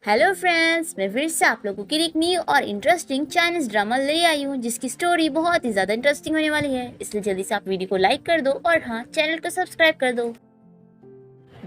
Hello friends, मैं फिर से आप लोगों के लिए एक न्यू और इंटरेस्टिंग चाइनीज ड्रामा ले आई हूँ जिसकी स्टोरी बहुत ही ज्यादा इंटरेस्टिंग होने वाली है। इसलिए जल्दी से आप वीडियो को लाइक कर दो और हाँ, चैनल को सब्सक्राइब कर दो।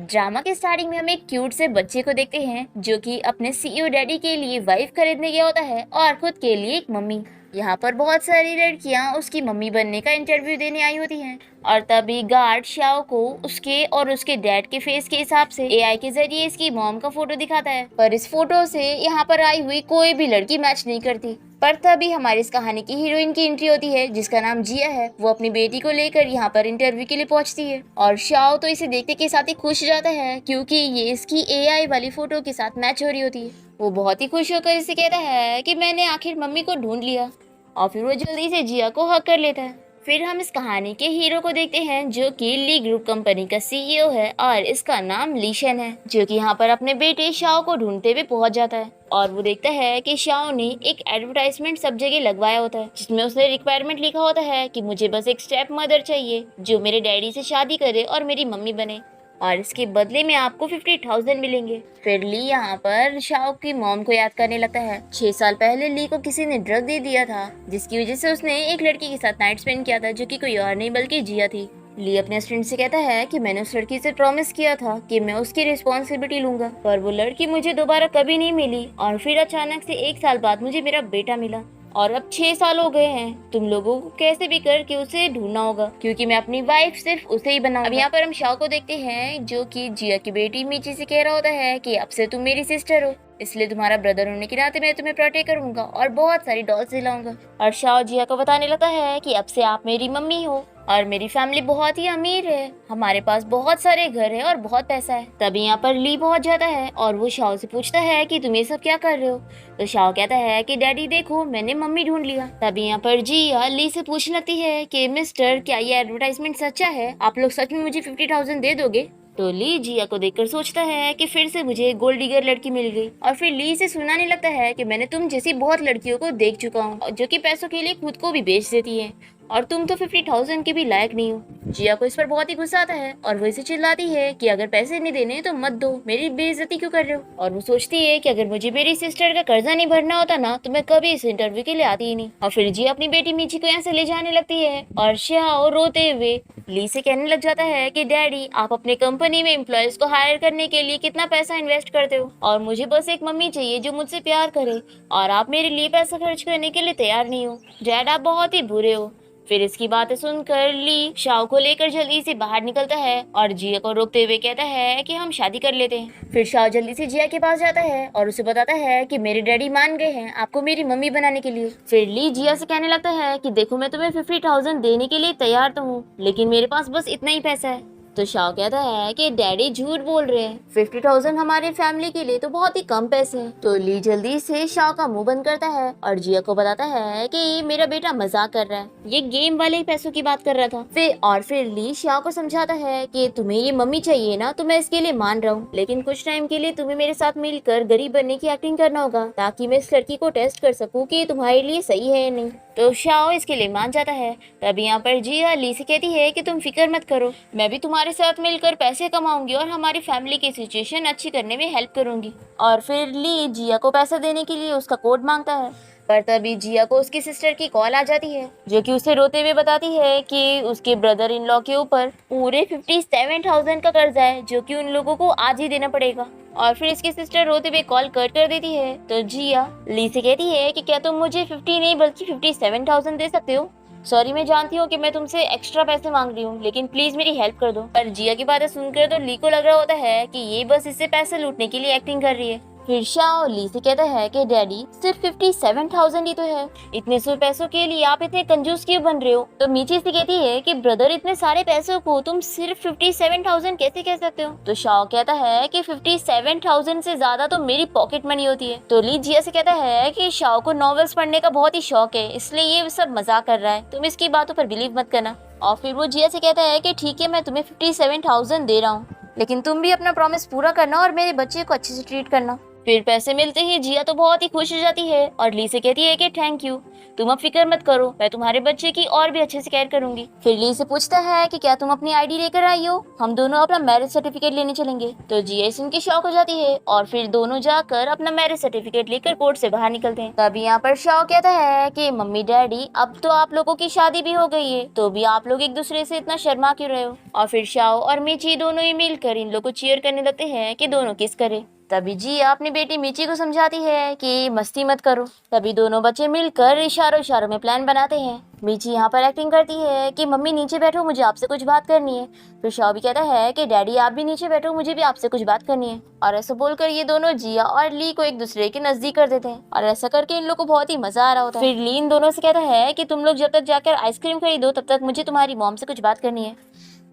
ड्रामा के स्टार्टिंग में हम एक क्यूट से बच्चे को देखते हैं जो कि अपने सीईओ डैडी के लिए वाइफ खरीदने गया होता है और खुद के लिए एक मम्मी। यहाँ पर बहुत सारी लड़कियाँ उसकी मम्मी बनने का इंटरव्यू देने आई होती हैं और तभी गार्ड शाओ को उसके और उसके डैड के फेस के हिसाब से एआई के जरिए इसकी मॉम का फोटो दिखाता है, पर इस फोटो से यहाँ पर आई हुई कोई भी लड़की मैच नहीं करती। पर तभी हमारी इस कहानी की हीरोइन की एंट्री होती है जिसका नाम जिया है। वो अपनी बेटी को लेकर यहाँ पर इंटरव्यू के लिए पहुंचती है और शाओ तो इसे देखते के साथ ही खुश हो जाता है क्योंकि ये इसकी एआई वाली फोटो के साथ मैच हो रही होती है। वो बहुत ही खुश होकर इसे कहता है कि मैंने आखिर मम्मी को ढूंढ लिया और फिर वो जल्दी से जिया को हक कर लेता है। फिर हम इस कहानी के हीरो को देखते हैं जो कि ली ग्रुप कंपनी का सीईओ है और इसका नाम लीशन है, जो कि यहाँ पर अपने बेटे शाओ को ढूंढते हुए पहुंच जाता है और वो देखता है कि शाओ ने एक एडवर्टाइजमेंट सब जगह लगवाया होता है जिसमें उसने रिक्वायरमेंट लिखा होता है कि मुझे बस एक स्टेप मदर चाहिए जो मेरे डैडी से शादी करे और मेरी मम्मी बने और इसके बदले में आपको 50,000 मिलेंगे। फिर ली यहाँ पर शाओ की मॉम को याद करने लगता है। 6 साल पहले ली को किसी ने ड्रग दे दिया था जिसकी वजह से उसने एक लड़की के साथ नाइट स्पेंड किया था जो कि कोई और नहीं बल्कि जिया थी। ली अपने स्टूडेंट से कहता है कि मैंने उस लड़की से प्रॉमिस किया था कि मैं उसकी रिस्पॉन्सिबिलिटी लूंगा, पर वो लड़की मुझे दोबारा कभी नहीं मिली और फिर अचानक से 1 साल बाद मुझे मेरा बेटा मिला और अब 6 साल हो गए हैं। तुम लोगों को कैसे भी करके उसे ढूंढना होगा क्योंकि मैं अपनी वाइफ सिर्फ उसे ही बनाऊंगा। अब यहाँ पर हम शाओ को देखते हैं जो कि जिया की बेटी मीची से कह रहा होता है कि अब से तुम मेरी सिस्टर हो, इसलिए तुम्हारा ब्रदर होने के नाते मैं तुम्हें प्रोटेक्ट करूंगा और बहुत सारी डॉल्स दिलाऊंगा। और शाओ जिया को बताने लगता है कि अब से आप मेरी मम्मी हो और मेरी फैमिली बहुत ही अमीर है, हमारे पास बहुत सारे घर है और बहुत पैसा है। तभी यहाँ पर ली पहुंच जाता है और वो शाओ से पूछता है कि तुम ये सब क्या कर रहे हो। तो शाओ कहता है कि डैडी देखो मैंने मम्मी ढूंढ लिया। तभी यहाँ पर जिया ली से पूछने लगती है कि मिस्टर क्या ये एडवर्टाइजमेंट सच्चा है, आप लोग सच में मुझे 50,000 दे दोगे। तो ली जिया को देखकर सोचता है कि फिर से मुझे गोल्ड डिगर लड़की मिल गई और फिर ली से सुनाने लगता है कि मैंने तुम जैसी बहुत लड़कियों को देख चुका हूँ जो कि पैसों के लिए खुद को भी बेच देती है और तुम तो 50,000 के भी लायक नहीं हो। जिया को इस पर बहुत ही गुस्सा आता है और वो इसे चिल्लाती है कि अगर पैसे नहीं देने तो मत दो, मेरी बेइज्जती क्यों कर रहे हो। और वो सोचती है कि अगर मुझे मेरी सिस्टर का कर्जा नहीं भरना होता ना तो मैं कभी इस इंटरव्यू के लिए आती ही नहीं। और फिर जिया अपनी बेटी मीची को यहाँ से ले जाने लगती है और शाओ रोते हुए ली से कहने लग जाता है कि डैडी आप अपने कंपनी में एम्प्लॉयज को हायर करने के लिए कितना पैसा इन्वेस्ट करते हो और मुझे बस एक मम्मी चाहिए जो मुझसे प्यार करे और आप मेरे लिए पैसा खर्च करने के लिए तैयार नहीं हो। डैड आप बहुत ही बुरे हो। फिर इसकी बातें सुनकर ली शाओ को लेकर जल्दी से बाहर निकलता है और जिया को रोकते हुए कहता है कि हम शादी कर लेते हैं। फिर शाओ जल्दी से जिया के पास जाता है और उसे बताता है कि मेरे डैडी मान गए हैं आपको मेरी मम्मी बनाने के लिए। फिर ली जिया से कहने लगता है कि देखो मैं तुम्हें 50,000 देने के लिए तैयार तो हूँ लेकिन मेरे पास बस इतना ही पैसा है। तो शाओ कहता है कि डैडी झूठ बोल रहे हैं, 50,000 हमारे फैमिली के लिए तो बहुत ही कम पैसे हैं। तो ली जल्दी से शाओ का मुंह बंद करता है और जिया को बताता है कि मेरा बेटा मजाक कर रहा है, ये गेम वाले ही पैसों की बात कर रहा था। फिर ली शाओ को समझाता है कि तुम्हें ये मम्मी चाहिए ना तो मैं इसके लिए मान रहा हूँ, लेकिन कुछ टाइम के लिए तुम्हें मेरे साथ मिलकर गरीब बनने की एक्टिंग करना होगा ताकि मैं इस लड़की को टेस्ट कर सकूँ कि तुम्हारे लिए सही है या नहीं। तो शाओ इसके लिए मान जाता है। तभी यहाँ पर जिया ली से कहती है कि तुम फिक्र मत करो, मैं भी तुम्हारे साथ मिलकर पैसे कमाऊंगी और हमारी फैमिली की सिचुएशन अच्छी करने में हेल्प करूंगी। और फिर ली जिया को पैसा देने के लिए उसका कोड मांगता है, पर तभी जिया को उसकी सिस्टर की कॉल आ जाती है जो कि उसे रोते हुए बताती है कि उसके ब्रदर इन लॉ के ऊपर पूरे 57,000 का कर्जा है जो कि उन लोगों को आज ही देना पड़ेगा। और फिर इसकी सिस्टर रोते हुए कॉल कट कर देती है। तो जिया ली से कहती है कि क्या तुम मुझे 50 नहीं बल्कि 57,000 दे सकते हो। सॉरी मैं जानती हूँ कि मैं तुमसे एक्स्ट्रा पैसे मांग रही हूँ लेकिन प्लीज मेरी हेल्प कर दो। पर जिया की बातें सुनकर तो ली को लग रहा होता है कि ये बस इससे पैसे लूटने के लिए एक्टिंग कर रही है। फिर शाओ ली से कहता है कि डैडी सिर्फ 57,000 ही तो है, इतने सौ पैसों के लिए आप इतने कंजूस क्यों बन रहे हो। तो मीची से कहती है कि ब्रदर इतने सारे पैसों को तुम सिर्फ 57,000 कैसे कह सकते हो। तो शाओ कहता है कि 57,000 से ज्यादा तो मेरी पॉकेट मनी होती है। तो ली जिया से कहता है कि शाओ को नॉवेल्स पढ़ने का बहुत ही शौक है इसलिए ये सब मजाक कर रहा है, तुम इसकी बातों पर बिलीव मत करना। और फिर वो जिया से कहता है कि ठीक है मैं तुम्हें 57,000 दे रहा हूँ लेकिन तुम भी अपना प्रॉमिस पूरा करना और मेरे बच्चे को अच्छे से ट्रीट करना। फिर पैसे मिलते ही जिया तो बहुत ही खुश हो जाती है और ली से कहती है कि थैंक यू, तुम अब फिक्र मत करो, मैं तुम्हारे बच्चे की और भी अच्छे से केयर करूंगी। फिर ली से पूछता है कि क्या तुम अपनी आईडी लेकर आई हो, हम दोनों अपना मैरिज सर्टिफिकेट लेने चलेंगे। तो जिया सुन के शौक हो जाती है और फिर दोनों जाकर अपना मैरिज सर्टिफिकेट लेकर कोर्ट से बाहर निकलते हैं। तभी यहाँ पर शौक कहता है कि मम्मी डैडी, अब तो आप लोगों की शादी भी हो गई है, तो भी आप लोग एक दूसरे से इतना शर्मा क्यों रहे हो। और फिर शाओ और मीची दोनों ही मिलकर इन लोगों को चीयर करने लगते हैं कि दोनों किस करे। तभी जिया अपनी बेटी मीची को समझाती है कि मस्ती मत करो। तभी दोनों बच्चे मिलकर इशारों इशारों में प्लान बनाते हैं। मीची यहाँ पर एक्टिंग करती है कि मम्मी नीचे बैठो, मुझे आपसे कुछ बात करनी है। फिर शाओ भी कहता है कि डैडी आप भी नीचे बैठो, मुझे भी आपसे कुछ बात करनी है। और ऐसा बोलकर ये दोनों जिया और ली को एक दूसरे के नजदीक कर देते हैं और ऐसा करके इन लोगों को बहुत ही मजा आ रहा होता है। फिर ली इन दोनों से कहता है कि तुम लोग जब तक जाकर आइसक्रीम खरीदो तब तक मुझे तुम्हारी मॉम से कुछ बात करनी है।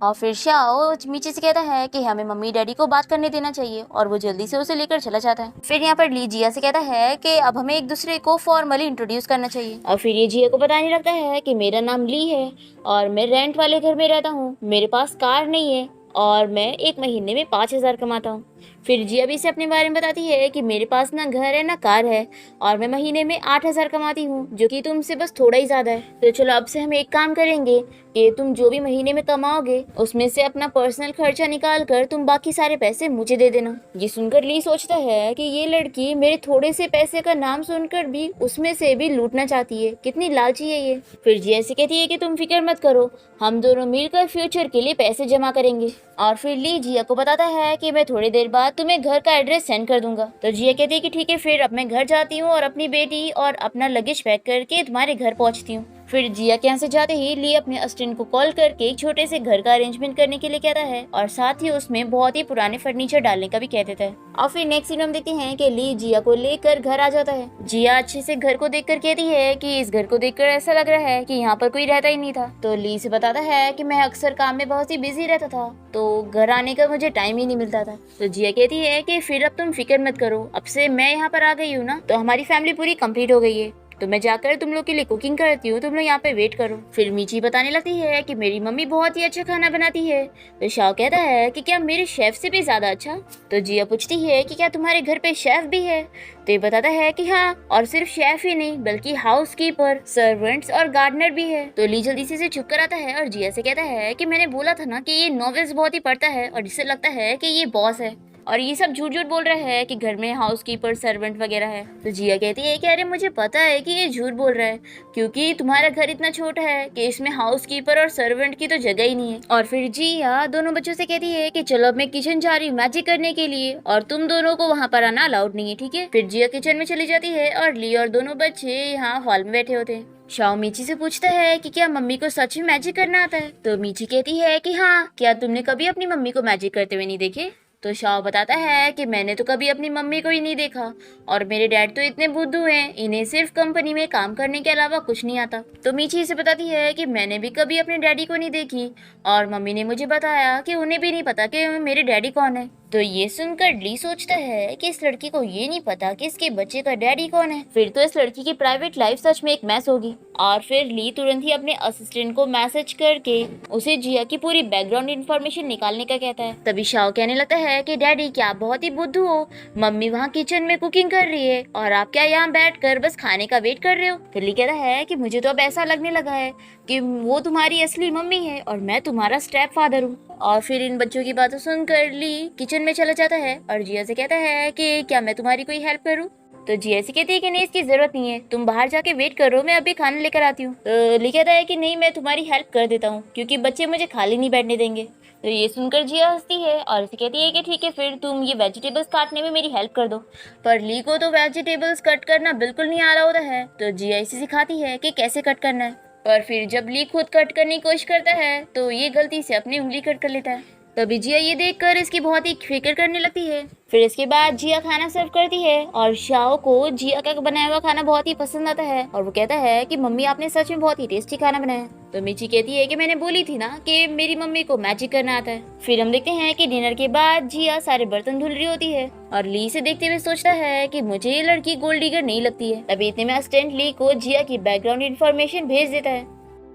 और फिर शाओ मीची से कहता है कि हमें मम्मी डैडी को बात करने देना चाहिए और वो जल्दी से उसे लेकर चला जाता है। फिर यहाँ पर ली जिया से कहता है कि अब हमें एक दूसरे को फॉर्मली इंट्रोड्यूस करना चाहिए। और फिर ये जिया को बताने लगता है कि मेरा नाम ली है और मैं रेंट वाले घर में रहता हूँ, मेरे पास कार नहीं है और मैं एक महीने में 5,000 कमाता हूँ। फिर जिया भी इसे अपने बारे में बताती है कि मेरे पास ना घर है ना कार है और मैं महीने में 8,000 कमाती हूँ, जो कि तुमसे बस थोड़ा ही ज्यादा है। तो चलो अब से हम एक काम करेंगे कि तुम जो भी महीने में कमाओगे उसमें से अपना पर्सनल खर्चा निकाल कर तुम बाकी सारे पैसे मुझे दे देना। ये सुनकर ली सोचता है कि ये लड़की मेरे थोड़े से पैसे का नाम सुनकर भी उसमें से भी लूटना चाहती है, कितनी लालची है ये। फिर जिया से कहती है कि तुम फिक्र मत करो, हम दोनों मिलकर फ्यूचर के लिए पैसे जमा करेंगे। और फिर ली जिया को बताता है कि मैं थोड़ी देर बाद तुम्हें घर का एड्रेस सेंड कर दूंगा। तो जिया कहती है कि ठीक है, फिर अब मैं घर जाती हूँ और अपनी बेटी और अपना लगेज पैक करके तुम्हारे घर पहुँचती हूँ। फिर जिया के यहाँ से जाते ही ली अपने असिस्टेंट को कॉल करके एक छोटे से घर का अरेंजमेंट करने के लिए कहता है और साथ ही उसमें बहुत ही पुराने फर्नीचर डालने का भी कह देता है। और फिर नेक्स्ट सीन हम देखते हैं कि ली जिया को लेकर घर आ जाता है। जिया अच्छे से घर को देखकर कहती है कि इस घर को देखकर ऐसा लग रहा है कि यहाँ पर कोई रहता ही नहीं था। तो ली से बताता है कि मैं अक्सर काम में बहुत ही बिजी रहता था, तो घर आने का मुझे टाइम ही नहीं मिलता था। तो जिया कहती है कि फिर अब तुम फिक्र मत करो, अब से मैं यहाँ पर आ गई हूँ ना, तो हमारी फैमिली पूरी कंप्लीट हो गई है, तो मैं जाकर तुम लोग के लिए कुकिंग करती हूँ, तुम लोग यहाँ पे वेट करो। फिर मीची बताने लगती है कि मेरी मम्मी बहुत ही अच्छा खाना बनाती है। तो शाओ कहता है कि क्या मेरे शेफ से भी ज्यादा अच्छा। तो जिया पूछती है कि क्या तुम्हारे घर पे शेफ भी है। तो ये बताता है कि हाँ, और सिर्फ शेफ ही नहीं बल्कि हाउस कीपर, सर्वेंट्स और गार्डनर भी है। तो ली जल्दी से चुप कर आता है और जिया से कहता है कि मैंने बोला था ना कि ये नॉवेल्स बहुत ही पढ़ता है और जिससे लगता है कि ये बॉस है और ये सब झूठ झूठ बोल रहा है कि घर में हाउस कीपर सर्वेंट वगैरह है। तो जिया कहती है कि अरे मुझे पता है कि ये झूठ बोल रहा है, क्योंकि तुम्हारा घर इतना छोटा है कि इसमें हाउस कीपर और सर्वेंट की तो जगह ही नहीं है। और फिर जिया दोनों बच्चों से कहती है कि चलो अब मैं किचन जा रही हूँ मैजिक करने के लिए और तुम दोनों को वहाँ पर आना अलाउड नहीं है, ठीक है। फिर जिया किचन में चली जाती है और ली और दोनों बच्चे यहाँ हॉल में बैठे होते हैं। शाओ मीची से पूछता है कि क्या मम्मी को सच में मैजिक करना आता है। तो मीची कहती है कि हाँ, क्या तुमने कभी अपनी मम्मी को मैजिक करते हुए नहीं देखे। तो शाओ बताता है कि मैंने तो कभी अपनी मम्मी को ही नहीं देखा और मेरे डैड तो इतने बुद्धू हैं, इन्हें सिर्फ कंपनी में काम करने के अलावा कुछ नहीं आता। तो मीची इसे बताती है कि मैंने भी कभी अपने डैडी को नहीं देखी और मम्मी ने मुझे बताया कि उन्हें भी नहीं पता कि मेरे डैडी कौन है। तो ये सुनकर ली सोचता है कि इस लड़की को ये नहीं पता कि इसके बच्चे का डैडी कौन है, फिर तो इस लड़की की प्राइवेट लाइफ सच में एक मैस होगी। और फिर ली तुरंत ही अपने असिस्टेंट को मैसेज करके उसे जिया की पूरी बैकग्राउंड इन्फॉर्मेशन निकालने का कहता है। तभी शाओ कहने लगता है कि डैडी क्या आप बहुत ही बुद्धू हो, मम्मी वहाँ किचन में कुकिंग कर रही है और आप क्या यहाँ बैठ कर बस खाने का वेट कर रहे हो। फिर ली कहता है कि मुझे तो अब ऐसा लगने लगा है कि वो तुम्हारी असली मम्मी है और मैं तुम्हारा स्टेप फादर हूँ। और फिर इन बच्चों की बातें सुनकर ली किचन में चला जाता है और जिया से कहता है कि क्या मैं तुम्हारी कोई हेल्प करूँ। तो जिया से कहती है कि नहीं, इसकी जरूरत नहीं है, तुम बाहर जाके वेट करो, मैं अभी खाना लेकर आती हूँ। तो ली कहता है कि नहीं, मैं तुम्हारी हेल्प कर देता हूँ क्योंकि बच्चे मुझे खाली नहीं बैठने देंगे। तो ये सुनकर जिया हंसती है और इसे कहती है कि ठीक है, फिर तुम ये वेजिटेबल्स काटने में मेरी हेल्प कर दो। पर ली को तो वेजिटेबल्स कट करना बिल्कुल नहीं आ रहा होता है, तो जिया इसे सिखाती है कि कैसे कट करना है। पर फिर जब ली खुद कट करने की कोशिश करता है तो ये गलती से अपनी उंगली कट कर लेता है। तभी जिया ये देखकर इसकी बहुत ही फिक्र करने लगती है। फिर इसके बाद जिया खाना सर्व करती है और शाओ को जिया का बनाया हुआ खाना बहुत ही पसंद आता है और वो कहता है कि मम्मी आपने सच में बहुत ही टेस्टी खाना बनाया। तो मीची कहती है कि मैंने बोली थी ना कि मेरी मम्मी को मैजिक करना आता है। फिर हम देखते हैं कि डिनर के बाद जिया सारे बर्तन धुल रही होती है और ली से देखते हुए सोचता है कि मुझे ये लड़की गोल्ड डिगर नहीं लगती है। तभी इतने में असिस्टेंट ली को जिया की बैकग्राउंड इन्फॉर्मेशन भेज देता है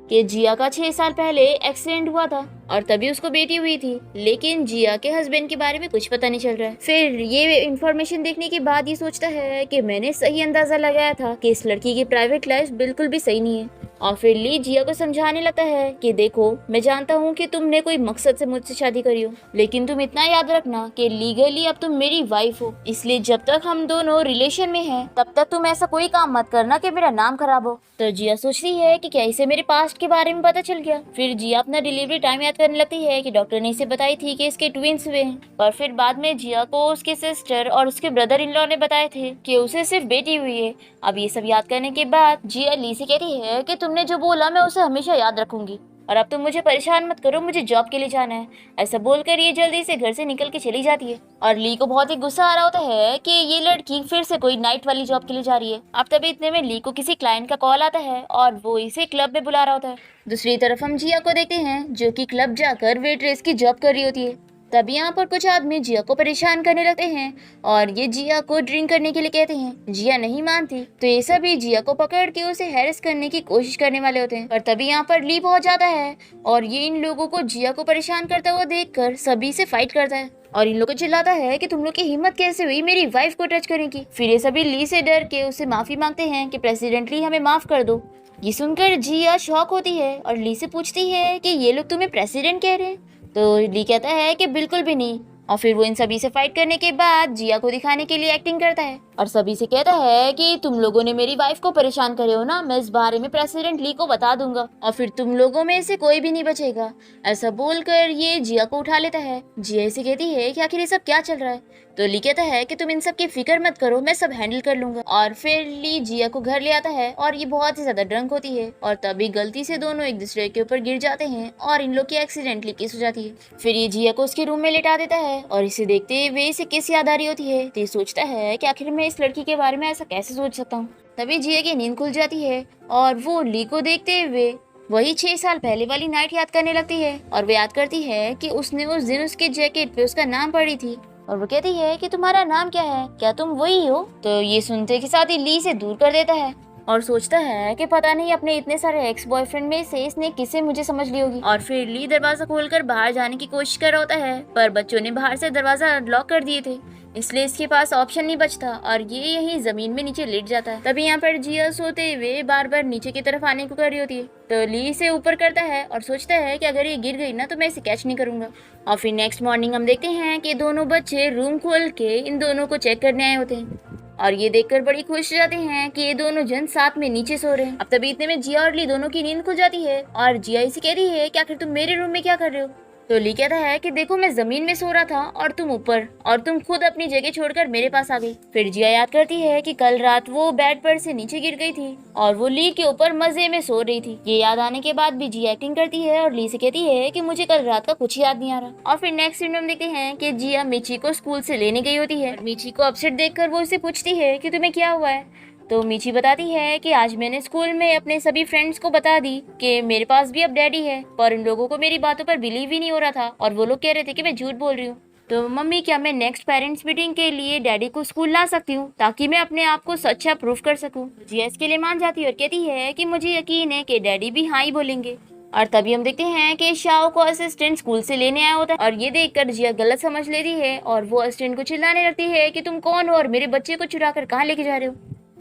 कि जिया का 6 साल पहले एक्सीडेंट हुआ था और तभी उसको बेटी हुई थी, लेकिन जिया के हस्बैंड के बारे में कुछ पता नहीं चल रहा है। फिर ये इन्फॉर्मेशन देखने के बाद ये सोचता है कि मैंने सही अंदाजा लगाया था कि इस लड़की की प्राइवेट लाइफ बिल्कुल भी सही नहीं है। और फिर ली जिया को समझाने लगता है कि देखो, मैं जानता हूँ कि तुमने कोई मकसद से मुझसे शादी करी हो, लेकिन तुम इतना याद रखना कि लीगली अब तुम मेरी वाइफ हो, इसलिए जब तक हम दोनों रिलेशन में हैं तब तक तुम ऐसा कोई काम मत करना कि मेरा नाम खराब हो। तो जिया सोचती है कि क्या इसे मेरे पास्ट के बारे में पता चल गया। फिर जिया अपना डिलीवरी टाइम याद करने लगती है कि डॉक्टर ने इसे बताई थी कि इसके ट्विंस हुए हैं। और फिर बाद में जिया को उसके सिस्टर और उसके ब्रदर इन लॉ ने बताए थे कि उसे सिर्फ बेटी हुई है। अब ये सब याद करने के बाद जिया ली से कहती है कि तुमने जो बोला मैं उसे हमेशा याद रखूंगी, और अब तुम मुझे परेशान मत करो, मुझे जॉब के लिए जाना है। ऐसा बोलकर ये जल्दी से घर से निकल के चली जाती है। और ली को बहुत ही गुस्सा आ रहा होता है कि ये लड़की फिर से कोई नाइट वाली जॉब के लिए जा रही है। अब तभी इतने में ली को किसी क्लाइंट का कॉल आता है और वो इसे क्लब में बुला रहा होता है। दूसरी तरफ हम जिया को देखते हैं जो कि क्लब जाकर वेट्रेस की जॉब कर रही होती है। तभी यहाँ पर कुछ आदमी जिया को परेशान करने लगते हैं और ये जिया को ड्रिंक करने के लिए कहते हैं। जिया नहीं मानती तो ये सभी जिया को पकड़ के उसे हैरेस करने की कोशिश करने वाले होते हैं। पर तभी यहाँ पर ली पहुंच जाता है और ये इन लोगों को जिया को परेशान करता हुआ देखकर सभी से फाइट करता है और इन लोगों को चिल्लाता है कि तुम लोग की हिम्मत कैसे हुई मेरी वाइफ को टच करने की। फिर ये सभी ली से डर के उसे माफी मांगते हैं कि प्रेसिडेंटली हमें माफ कर दो। ये सुनकर जिया शॉक होती है और ली से पूछती है कि ये लोग तुम्हें प्रेसिडेंट कह रहे हैं। तो ली कहता है कि बिल्कुल भी नहीं। और फिर वो इन सभी से फाइट करने के बाद जिया को दिखाने के लिए एक्टिंग करता है और सभी से कहता है कि तुम लोगों ने मेरी वाइफ को परेशान करे हो ना, मैं इस बारे में प्रेसिडेंट ली को बता दूंगा और फिर तुम लोगों में से कोई भी नहीं बचेगा। ऐसा बोलकर ये जिया को उठा लेता है। जिया से कहती है कि आखिर ये सब क्या चल रहा है। तो ली कहता है कि तुम इन सब की फिक्र मत करो, मैं सब हैंडल कर लूंगा। और फिर ली जिया को घर ले आता है और ये बहुत ही ज्यादा ड्रंक होती है और तभी गलती से दोनों एक दूसरे के ऊपर गिर जाते हैं और इन लोग की एक्सीडेंटली किस हो जाती है। फिर ये जिया को उसके रूम में लेटा देता है और इसे देखते हुए इसे किस याद आ रही होती है। तो ये सोचता है कि आखिर मैं इस लड़की के बारे में ऐसा कैसे सोच सकता हूँ। तभी जिया की नींद खुल जाती है और वो ली को देखते हुए वही 6 साल पहले वाली नाइट याद करने लगती है और वो याद करती है कि उसने उस दिन उसके जैकेट पे उसका नाम पढ़ी थी और वो कहती है कि तुम्हारा नाम क्या है, क्या तुम वही हो। तो ये सुनते के साथ ही ली से दूर कर देता है और सोचता है कि पता नहीं अपने इतने सारे एक्स बॉयफ्रेंड में से इसने किसे मुझे समझ ली होगी। और फिर ली दरवाजा खोलकर बाहर जाने की कोशिश कर रहा होता है पर बच्चों ने बाहर से दरवाजा लॉक कर दिए थे, इसलिए इसके पास ऑप्शन नहीं बचता और ये यहीं जमीन में नीचे लेट जाता है। तभी यहाँ पर जिया सोते हुए बार बार नीचे की तरफ आने को कर रही होती है। तो ली इसे ऊपर करता है और सोचता है कि अगर ये गिर गई ना तो मैं इसे कैच नहीं करूंगा। और फिर नेक्स्ट मॉर्निंग हम देखते हैं कि दोनों बच्चे रूम खोल के इन दोनों को चेक करने आए होते हैं और ये देखकर बड़ी खुश हो जाते हैं कि ये दोनों जन साथ में नीचे सो रहे हैं। अब तभी इतने में जिया और ली दोनों की नींद खुल जाती है और जिया इसे कह रही है कि आखिर तुम मेरे रूम में क्या कर रहे हो। तो ली कहता है कि देखो मैं जमीन में सो रहा था और तुम ऊपर, और तुम खुद अपनी जगह छोड़कर मेरे पास आ गई। फिर जिया याद करती है कि कल रात वो बेड पर से नीचे गिर गई थी और वो ली के ऊपर मजे में सो रही थी। ये याद आने के बाद भी जिया एक्टिंग करती है और ली से कहती है कि मुझे कल रात का कुछ याद नहीं आ रहा। और फिर नेक्स्ट सीन में हम देखते हैं कि जिया मिची को स्कूल से लेने गई होती है। मिची को अपसेट देखकर वो उसे पूछती है कि तुम्हें क्या हुआ है। तो मिची बताती है कि आज मैंने स्कूल में अपने सभी फ्रेंड्स को बता दी कि मेरे पास भी अब डैडी है, पर उन लोगों को मेरी बातों पर बिलीव ही नहीं हो रहा था और वो लोग कह रहे थे कि मैं झूठ बोल रही हूँ। तो मम्मी, क्या मैं नेक्स्ट पेरेंट्स मीटिंग के लिए डैडी को स्कूल ला सकती हूँ ताकि मैं अपने आप को सच्चा प्रूफ कर सकूँ। जिया इसके लिए मान जाती है और कहती है कि मुझे यकीन है कि डैडी भी हाँ ही बोलेंगे। और तभी हम देखते हैं कि शाओ को असिस्टेंट स्कूल से लेने आया होता है और ये देखकर जिया गलत समझ लेती है और वो असिस्टेंट को चिल्लाने लगती है कि तुम कौन हो और मेरे बच्चे को चुरा कर कहाँ लेके जा रहे हो।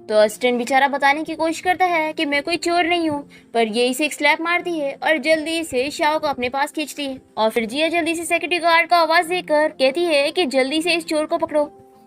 तो असिस्टेंट बेचारा बताने की कोशिश करता है कि मैं कोई चोर नहीं हूँ, पर ये इसे एक स्लैप मारती है और जल्दी से शाओ को अपने पास खींचती है। और फिर जिया जल्दी से सिक्योरिटी गार्ड का आवाज देकर कहती है कि जल्दी से इस चोर को पकड़ो।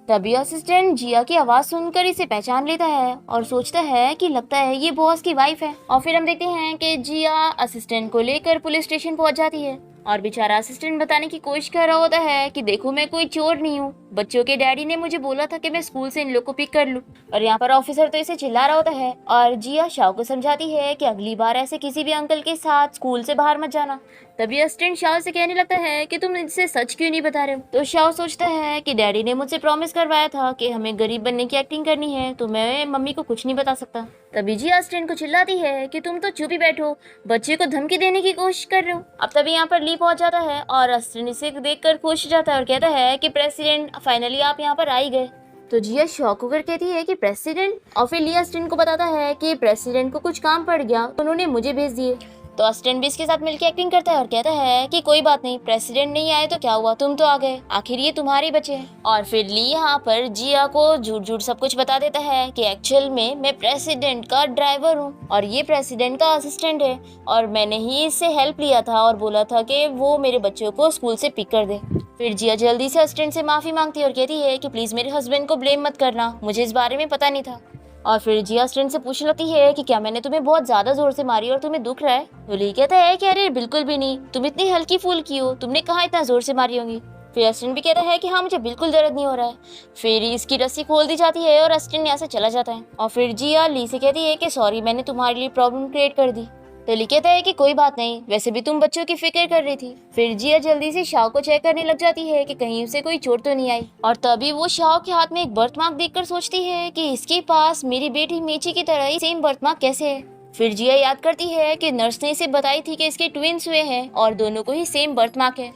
तभी असिस्टेंट जिया की आवाज सुनकर इसे पहचान लेता है और सोचता है कि लगता है ये बॉस की वाइफ है। और फिर हम देखते हैं कि जिया असिस्टेंट को लेकर पुलिस स्टेशन पहुंच जाती है और बेचारा असिस्टेंट बताने की कोशिश कर रहा होता है कि देखो मैं कोई चोर नहीं हूँ, बच्चों के डैडी ने मुझे बोला था कि मैं स्कूल से इन लोग को पिक कर लूं। और यहाँ पर ऑफिसर तो इसे चिल्ला रहा होता है और जिया शाओ को समझाती है कि अगली बार ऐसे किसी भी अंकल के साथ स्कूल से बाहर मत जाना। तभी असिस्टेंट शाओ से कहने लगता है कि तुम इनसे सच क्यों नहीं बता रहे हो। तो शाओ सोचता है कि डैडी ने मुझसे प्रॉमिस करवाया था कि हमें गरीब बनने की एक्टिंग करनी है, तो मैं मम्मी को कुछ नहीं बता सकता। तभी जिया असिस्टेंट को चिल्लाती है कि तुम तो चुप ही बैठो, बच्चे को धमकी देने की कोशिश कर रहे हो। अब तभी यहाँ पर ली पहुंच जाता है और असिस्टेंट इसे देखकर खुश हो जाता है और कहता है कि प्रेसिडेंट फाइनली आप यहाँ पर आ ही गए। तो जिया शॉक होकर कहती है कि प्रेसिडेंट, और फिर ली असिस्टेंट को बताता है कि प्रेसिडेंट को कुछ काम पड़ गया तो उन्होंने मुझे भेज दिए। तो अस्टन भी इसके साथ मिलकर एक्टिंग करता है और कहता है कि कोई बात नहीं, प्रेसिडेंट नहीं आए तो क्या हुआ, तुम तो आ गए, आखिर ये तुम्हारे बच्चे हैं। और फिर ली यहाँ पर जिया को झूठ झूठ सब कुछ बता देता है कि एक्चुअल में मैं प्रेसिडेंट का ड्राइवर हूँ और ये प्रेसिडेंट का असिस्टेंट है और मैंने ही इससे हेल्प लिया था और बोला था कि वो मेरे बच्चों को स्कूल से पिक कर दे। फिर जिया जल्दी से असिस्टेंट से माफी मांगती है और कहती है कि प्लीज मेरे हस्बैंड को ब्लेम मत करना, मुझे इस बारे में पता नहीं था। और फिर जिया स्टैन से पूछने लगती है कि क्या मैंने तुम्हें बहुत ज्यादा जोर से मारी और तुम्हें दुख रहा है। तो ली कहता है कि अरे बिल्कुल भी नहीं, तुम इतनी हल्की फुल्की हो, तुमने कहाँ इतना जोर से मारी होंगी। फिर अस्टिन भी कहता है कि हाँ मुझे बिल्कुल दर्द नहीं हो रहा है। फिर इसकी रस्सी खोल दी जाती है और अस्टिन यहाँ से चला जाता है। और फिर जिया ली से कहती है कि सॉरी मैंने तुम्हारे लिए प्रॉब्लम क्रिएट कर दी। तो ली कहता है कि कोई बात नहीं, वैसे भी तुम बच्चों की फिक्र कर रही थी। फिर जिया जल्दी से शाओ को चेक करने लग जाती है कि कहीं उसे कोई चोट तो नहीं आई। और तभी वो शाओ के हाथ में एक बर्थ मार्क देखकर सोचती है कि इसके पास मेरी बेटी मीची की तरह ही सेम बर्थ मार्क कैसे है। फिर जिया याद करती है कि नर्स ने इसे बताई थी कि इसके ट्विंस हुए हैं और दोनों को ही सेम बर्थ मार्क है।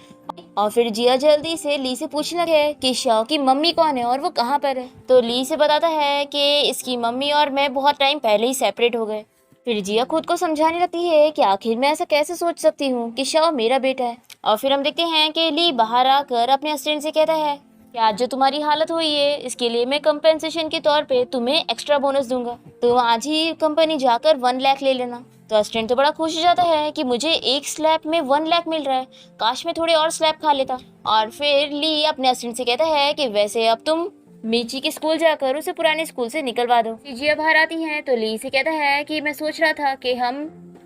और फिर जिया जल्दी से ली से पूछने लगे कि शाओ की मम्मी कौन है और वो कहाँ पर है। तो ली से बताता है कि इसकी मम्मी और मैं बहुत टाइम पहले ही सेपरेट हो गए। फिर जिया खुद को समझाने लगती है कि आखिर मैं ऐसा कैसे सोच सकती हूँ कि शाओ मेरा बेटा है। और फिर हम देखते हैं कि ली बाहर आकर अपने असिस्टेंट से कहता है कि आज जो तुम्हारी हालत हुई है इसके लिए मैं कंपेंसेशन के तौर पे तुम्हें एक्स्ट्रा बोनस दूंगा, तो आज ही कंपनी जाकर 1 लाख ले लेना। तो असिस्टेंट तो बड़ा खुश हो जाता है कि मुझे एक स्लैब में 1 लाख मिल रहा है, काश मैं थोड़े और स्लैब खा लेता। और फिर ली अपने असिस्टेंट से कहता है कि वैसे अब तुम मीची के स्कूल जाकर उसे पुराने स्कूल से निकलवा दो। जिया बाहर आती है तो ली से कहता है कि मैं सोच रहा था कि हम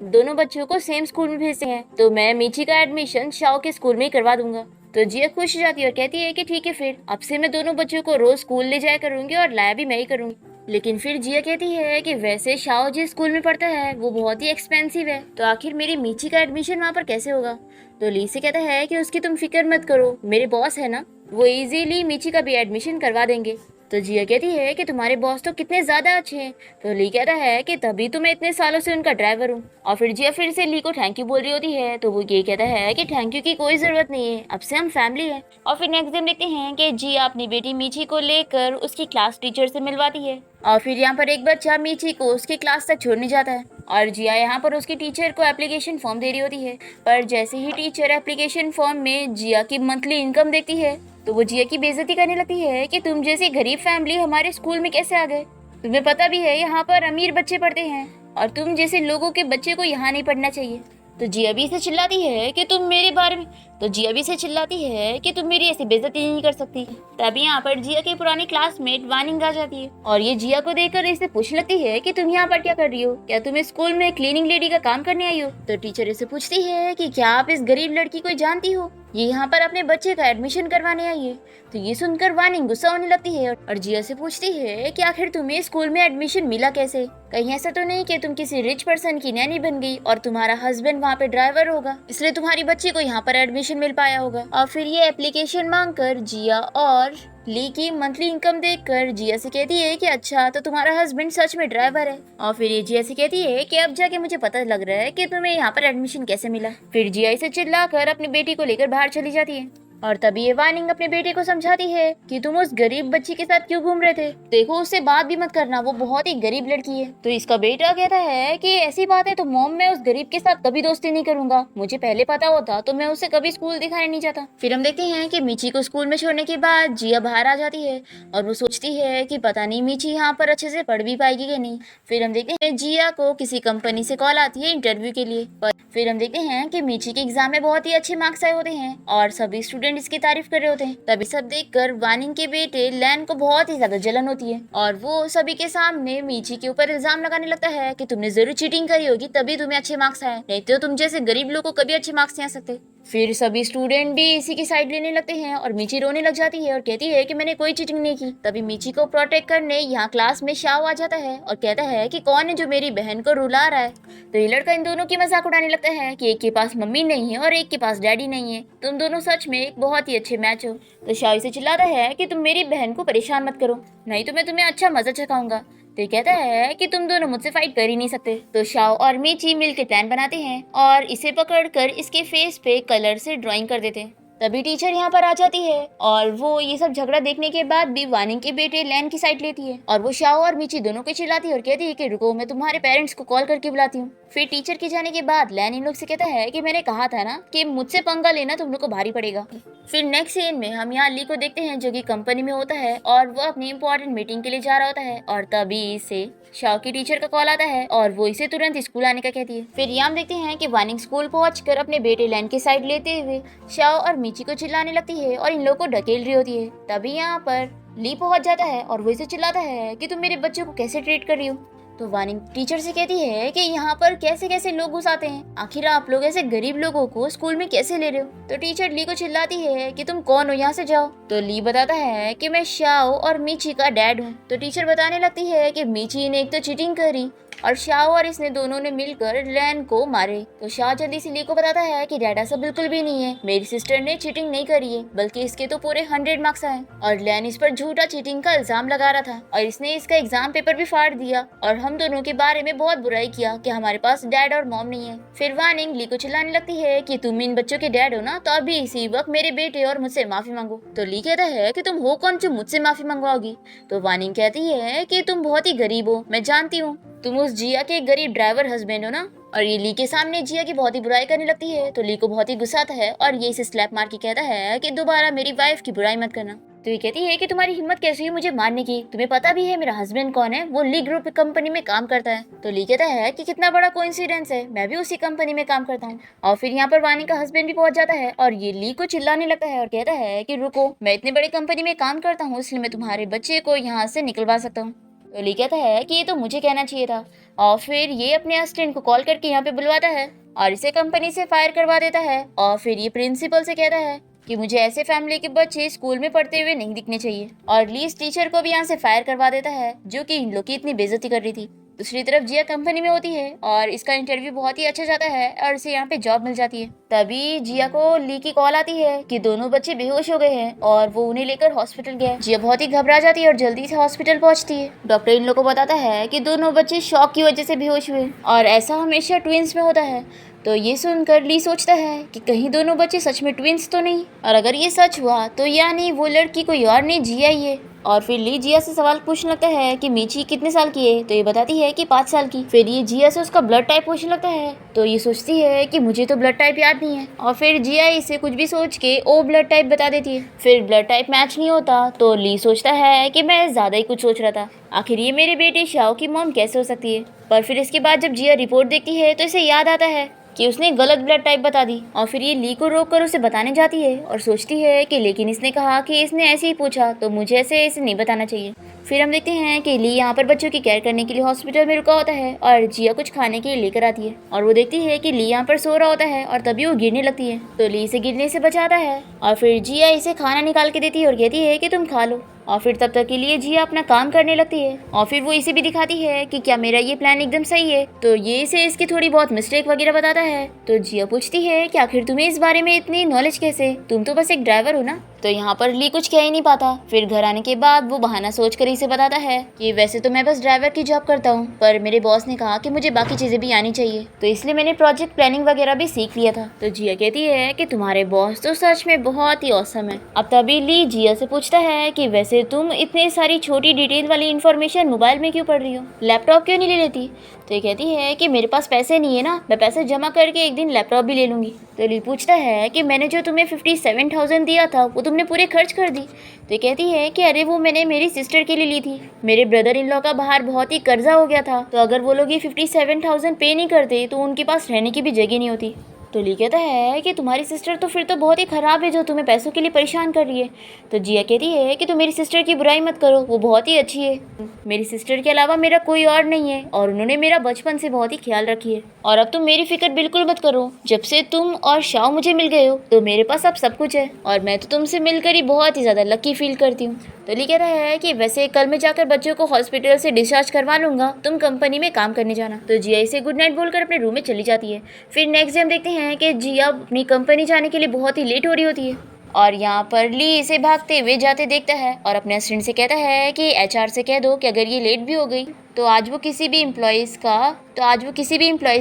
दोनों बच्चों को सेम स्कूल में भेजते हैं, तो मैं मीची का एडमिशन शाओ के स्कूल में ही करवा दूंगा। तो जिया खुश हो जाती है और कहती है कि ठीक है, फिर अब से मैं दोनों बच्चों को रोज स्कूल ले जाया करूंगी और लाया भी मैं ही करूंगी। लेकिन फिर जिया कहती है कि वैसे शाओ जिस स्कूल में पढ़ता है वो बहुत ही एक्सपेंसिव है, तो आखिर मेरी मीची का एडमिशन वहाँ पर कैसे होगा। तो ली से कहता है कि उसकी तुम फिक्र मत करो, मेरे बॉस है ना, वो इजीली मीची का भी एडमिशन करवा देंगे। तो जिया कहती है कि तुम्हारे बॉस तो कितने ज्यादा अच्छे हैं। तो ली कहता है कि तभी तो मैं इतने सालों से उनका ड्राइवर हूँ। और फिर जिया फिर से ली को थैंक यू बोल रही होती है, तो वो ये कहता है कि थैंक यू की कोई जरूरत नहीं है, अब से हम फैमिली है। और फिर नेक्स्ट दिन देखते हैं कि जिया अपनी बेटी मीची को लेकर उसकी क्लास टीचर से मिलवाती है। और फिर यहाँ पर एक बच्चा मीची को उसकी क्लास तक छोड़ने जाता है और जिया यहाँ पर उसकी टीचर को एप्लीकेशन फॉर्म दे रही होती है। पर जैसे ही टीचर एप्लीकेशन फॉर्म में जिया की मंथली इनकम देखती है तो वो जिया की बेइज्जती करने लगती है कि तुम जैसी गरीब फैमिली हमारे स्कूल में कैसे आ गए, तुम्हें पता भी है यहाँ पर अमीर बच्चे पढ़ते हैं और तुम जैसे लोगों के बच्चे को यहाँ नहीं पढ़ना चाहिए। तो जिया भी इसे चिल्लाती है कि तुम मेरे बारे में कि तुम मेरी ऐसी बेइज्जती नहीं कर सकती। तभी यहाँ पर जिया के पुरानी क्लासमेट वानिंग आ जाती है और ये जिया को देखकर इसे पूछने लगती है कि तुम यहाँ पर क्या कर रही हो, क्या तुम स्कूल में क्लीनिंग लेडी का काम करने आई हो। तो टीचर इसे पूछती है कि क्या आप इस गरीब लड़की को जानती हो, ये यहाँ पर अपने बच्चे का एडमिशन करवाने आई है। तो ये सुनकर वानिंग गुस्सा होने लगती है और जिया से पूछती है कि आखिर तुम्हें स्कूल में एडमिशन मिला कैसे, कहीं ऐसा तो नहीं कि तुम किसी रिच पर्सन की नैनी बन गई और तुम्हारा हस्बैंड वहाँ पे ड्राइवर होगा, इसलिए तुम्हारी बच्ची को यहाँ पर एडमिशन मिल पाया होगा। और फिर ये एप्लीकेशन मांगकर जिया और ली की मंथली इनकम देखकर जिया से कहती है कि अच्छा तो तुम्हारा हस्बैंड सच में ड्राइवर है। और फिर ये जिया से कहती है कि अब जाके मुझे पता लग रहा है कि तुम्हें यहाँ पर एडमिशन कैसे मिला। फिर जिया इसे चिल्लाकर अपनी बेटी को लेकर बाहर चली जाती है और तभी ये वार्निंग अपने बेटे को समझाती है कि तुम उस गरीब बच्ची के साथ क्यों घूम रहे थे, देखो उससे बात भी मत करना, वो बहुत ही गरीब लड़की है। तो इसका बेटा कहता है कि ऐसी बात है तो मॉम मैं उस गरीब के साथ कभी दोस्ती नहीं करूंगा, मुझे पहले पता होता तो मैं उसे कभी स्कूल दिखाने नहीं जाता। फिर हम देखते हैं कि मीची को स्कूल में छोड़ने के बाद जिया बाहर आ जाती है और वो सोचती है कि पता नहीं मीची यहाँ पर अच्छे से पढ़ भी पाएगी कि नहीं। फिर हम देखते हैं जिया को किसी कंपनी से कॉल आती है इंटरव्यू के लिए। फिर हम देखते हैं कि मीची के एग्जाम में बहुत ही अच्छे मार्क्स आए होते हैं और सभी स्टूडेंट इसकी तारीफ कर रहे होते हैं। तभी सब देखकर वानिंग के बेटे लैन को बहुत ही ज्यादा जलन होती है और वो सभी के सामने मीची के ऊपर इल्जाम लगाने लगता है कि तुमने जरूर चीटिंग करी होगी तभी तुम्हें अच्छे मार्क्स आए, नहीं तो तुम जैसे गरीब लोग को कभी अच्छे मार्क्स नहीं आ सकते। फिर सभी स्टूडेंट भी इसी की साइड लेने लगते हैं और मीची रोने लग जाती है और कहती है कि मैंने कोई चीटिंग नहीं की। तभी मीची को प्रोटेक्ट करने यहाँ क्लास में शाओ आ जाता है और कहता है कि कौन है जो मेरी बहन को रुला रहा है। तो ये लड़का इन दोनों की मजाक उड़ाने लगता है कि एक के पास मम्मी नहीं है और एक के पास डैडी नहीं है, तुम दोनों सच में एक बहुत ही अच्छे मैच हो। तो शाओ से चिल्लाता है कि तुम मेरी बहन को परेशान मत करो, नहीं तो मैं तुम्हें अच्छा मजा चखाऊंगा। तो कहता है कि तुम दोनों मुझसे फाइट कर ही नहीं सकते। तो शाओ और मीची मिलकर प्लान बनाते हैं और इसे पकड़कर इसके फेस पे कलर से ड्राइंग कर देते हैं। तभी टीचर यहाँ पर आ जाती है और वो ये सब झगड़ा देखने के बाद भी वानिंग के बेटे लैन की साइड लेती है और वो शाओ और मिची दोनों को चिल्लाती है और कहती है कि रुको, मैं तुम्हारे पेरेंट्स को कॉल करके बुलाती हूँ। फिर टीचर के जाने के बाद लैन इन लोग से कहता है कि मैंने कहा था ना कि मुझसे पंगा लेना तुम लोग को भारी पड़ेगा। फिर नेक्स्ट सीन में हम यहाँ ली को देखते हैं जो कि कंपनी में होता है और वो अपनी इंपॉर्टेंट मीटिंग के लिए जा रहा होता है और तभी इसे शाओ की टीचर का कॉल आता है और वो इसे तुरंत स्कूल आने का कहती है। फिर यहाँ हम देखते हैं कि वानिंग स्कूल पहुंचकर अपने बेटे लैन की साइड लेते हुए शाओ और मिची को चिल्लाने लगती है और इन लोगों को ढकेल रही होती है। तभी यहाँ पर ली पहुंच जाता है और वो इसे चिल्लाता है कि तुम मेरे बच्चों को कैसे ट्रीट कर रही हो। तो वानिंग टीचर से कहती है कि यहाँ पर कैसे कैसे लोग घुस आते हैं, आखिर आप लोग ऐसे गरीब लोगों को स्कूल में कैसे ले रहे हो। तो टीचर ली को चिल्लाती है कि तुम कौन हो, यहाँ से जाओ। तो ली बताता है कि मैं शाओ और मिची का डैड हूँ। तो टीचर बताने लगती है कि मिची ने एक तो चीटिंग करी और शाओ और इसने दोनों ने मिलकर लैन को मारे। तो शाओ जल्दी से ली को बताता है कि डैड ऐसा बिल्कुल भी नहीं है, मेरी सिस्टर ने चीटिंग नहीं करी है, बल्कि इसके तो पूरे 100 मार्क्स आए और लैन इस पर झूठा चीटिंग का इल्जाम लगा रहा था और इसने इसका एग्जाम पेपर भी फाड़ दिया और हम दोनों के बारे में बहुत बुराई किया कि हमारे पास डैड और मॉम नहीं है। फिर वानिंग ली को चिल्लाने लगती है कि तुम इन बच्चों के डैड हो ना, तो अभी इसी वक्त मेरे बेटे और मुझसे माफी मांगो। तो ली कहता है कि तुम हो कौन जो मुझसे माफी मंगवाओगी। तो वानिंग कहती है कि तुम बहुत ही गरीब हो, मैं जानती हूँ, तुम उस जिया के गरीब ड्राइवर हस्बैंड हो ना। और ये ली के सामने जिया की बहुत ही बुराई करने लगती है। तो ली को बहुत ही गुस्सा आता है और ये इसे स्लैप मार के कहता है कि दोबारा मेरी वाइफ की बुराई मत करना। तो ये कहती है कि तुम्हारी हिम्मत कैसी है मुझे मारने की, तुम्हें पता भी है मेरा हस्बैंड कौन है, वो ली ग्रुप कंपनी में काम करता है। तो ली कहता है कि कितना बड़ा कोइंसिडेंस है, मैं भी उसी कंपनी में काम करता हूँ। और फिर यहाँ पर वानी का हस्बैंड भी पहुंच जाता है और ये ली को चिल्लाने लगता है और कहता है कि रुको, मैं इतने बड़े कंपनी में काम करता हूँ, इसलिए मैं तुम्हारे बच्चे को यहाँ से निकलवा सकता हूँ। तो ली कहता है कि ये तो मुझे कहना चाहिए था। और फिर ये अपने असिस्टेंट को कॉल करके यहाँ पे बुलवाता है और इसे कंपनी से फायर करवा देता है। और फिर ये प्रिंसिपल से कहता है कि मुझे ऐसे फैमिली के बच्चे स्कूल में पढ़ते हुए नहीं दिखने चाहिए। और ली इस टीचर को भी यहाँ से फायर करवा देता है जो कि इन लोग की इतनी बेइज्जती कर रही थी। दूसरी तरफ जिया कंपनी में होती है और इसका इंटरव्यू बहुत ही अच्छा जाता है और इसे यहाँ पे जॉब मिल जाती है। तभी जिया को ली की कॉल आती है कि दोनों बच्चे बेहोश हो गए हैं और वो उन्हें लेकर हॉस्पिटल गया है। जिया बहुत ही घबरा जाती है और जल्दी से हॉस्पिटल पहुंचती है। डॉक्टर इन लोगों को बताता है कि दोनों बच्चे शॉक की वजह से बेहोश हुए और ऐसा हमेशा ट्विंस में होता है। तो ये सुनकर ली सोचता है कि कहीं दोनों बच्चे सच में ट्विंस तो नहीं, और अगर ये सच हुआ तो यानी वो लड़की कोई और नहीं जिया ही है। और फिर ली जिया से सवाल पूछने लगता है कि मीची कितने साल की है। तो ये बताती है कि 5 साल की। फिर ये जिया से उसका ब्लड टाइप पूछने लगता है। तो ये सोचती है कि मुझे तो ब्लड टाइप याद नहीं है और फिर जिया इसे कुछ भी सोच के ओ ब्लड टाइप बता देती है। फिर ब्लड टाइप मैच नहीं होता तो ली सोचता है कि मैं ज्यादा ही कुछ सोच रहा था, आखिर ये मेरे बेटे शाओ की मॉम कैसे हो सकती है। पर फिर इसके बाद जब जिया रिपोर्ट देखती है तो इसे याद आता है कि उसने गलत ब्लड टाइप बता दी। और फिर ये ली को रोक कर उसे बताने जाती है और सोचती है कि लेकिन इसने कहा कि इसने ऐसे ही पूछा तो मुझे ऐसे इसे नहीं बताना चाहिए। फिर हम देखते हैं कि ली यहाँ पर बच्चों की केयर करने के लिए हॉस्पिटल में रुका होता है और जिया कुछ खाने के लिए लेकर आती है और वो देखती है कि ली यहाँ पर सो रहा होता है और तभी वो गिरने लगती है। तो ली इसे गिरने से बचाता है और फिर जिया इसे खाना निकाल के देती है और कहती है कि तुम खा लो। और फिर तब तक के लिए जिया अपना काम करने लगती है और फिर वो इसे भी दिखाती है कि क्या मेरा ये प्लान एकदम सही है। तो ये इसे इसकी थोड़ी बहुत मिस्टेक वगैरह बताता है। तो जिया पूछती है कि आखिर तुम्हें इस बारे में इतनी नॉलेज कैसे, तुम तो बस एक ड्राइवर हो ना। तो यहाँ पर ली कुछ कह ही नहीं पाता। फिर घर आने के बाद वो बहाना सोचकर इसे बताता है कि वैसे तो मैं बस ड्राइवर की जॉब करता हूँ, पर मेरे बॉस ने कहा कि मुझे बाकी चीजें भी आनी चाहिए, तो इसलिए मैंने प्रोजेक्ट प्लानिंग वगैरह भी सीख लिया था। तो जिया कहती है कि तुम्हारे बॉस तो सच में बहुत ही औसम है। अब तभी ली जिया से पूछता है कि वैसे तुम इतनी सारी छोटी डिटेल वाली इन्फॉर्मेशन मोबाइल में क्यों पढ़ रही हो, लैपटॉप क्यों नहीं ले लेती। तो ये कहती है कि मेरे पास पैसे नहीं है ना, मैं पैसे जमा करके एक दिन लैपटॉप भी ले लूंगी। तो ली पूछता है कि मैंने जो तुम्हें 57,000 दिया था वो तुमने पूरे खर्च कर दी। तो ये कहती है कि अरे वो मैंने मेरी सिस्टर के लिए ली थी, मेरे ब्रदर इन लॉ का बाहर बहुत ही कर्जा हो गया था, तो अगर वो लोग ये 57,000 पे नहीं करते तो उनके पास रहने की भी जगह नहीं होती। तो ली कहता है कि तुम्हारी सिस्टर तो फिर तो बहुत ही ख़राब है जो तुम्हें पैसों के लिए परेशान कर रही है। तो जिया कहती है कि तुम मेरी सिस्टर की बुराई मत करो, वो बहुत ही अच्छी है, मेरी सिस्टर के अलावा मेरा कोई और नहीं है और उन्होंने मेरा बचपन से बहुत ही ख्याल रखी है। और अब तुम मेरी फिक्र बिल्कुल मत करो, जब से तुम और शाओ मुझे मिल गए हो तो मेरे पास अब सब कुछ है और मैं तो तुमसे मिलकर ही बहुत ही ज़्यादा लकी फील करती हूँ। तो ली कहता है कि वैसे कल मैं जाकर बच्चों को हॉस्पिटल से डिस्चार्ज करवा लूंगा, तुम कंपनी में काम करने जाना। तो जिया इसे गुड नाइट बोलकर अपने रूम में चली जाती है। फिर नेक्स्ट डे हम देखते हैं कि जिया अपनी कंपनी जाने के लिए बहुत ही लेट हो रही होती है और यहाँ पर ली इसे भागते हुए जाते देखता है और अपने असिस्टेंट से कहता है कि एचआर से कह दो कि अगर ये लेट भी हो गई तो आज वो किसी भी एम्प्लॉयज़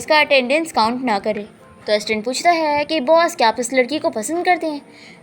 का अटेंडेंस काउंट ना करे। तो असिस्टेंट पूछता है कि बॉस क्या आप इस लड़की को पसंद करते हैं।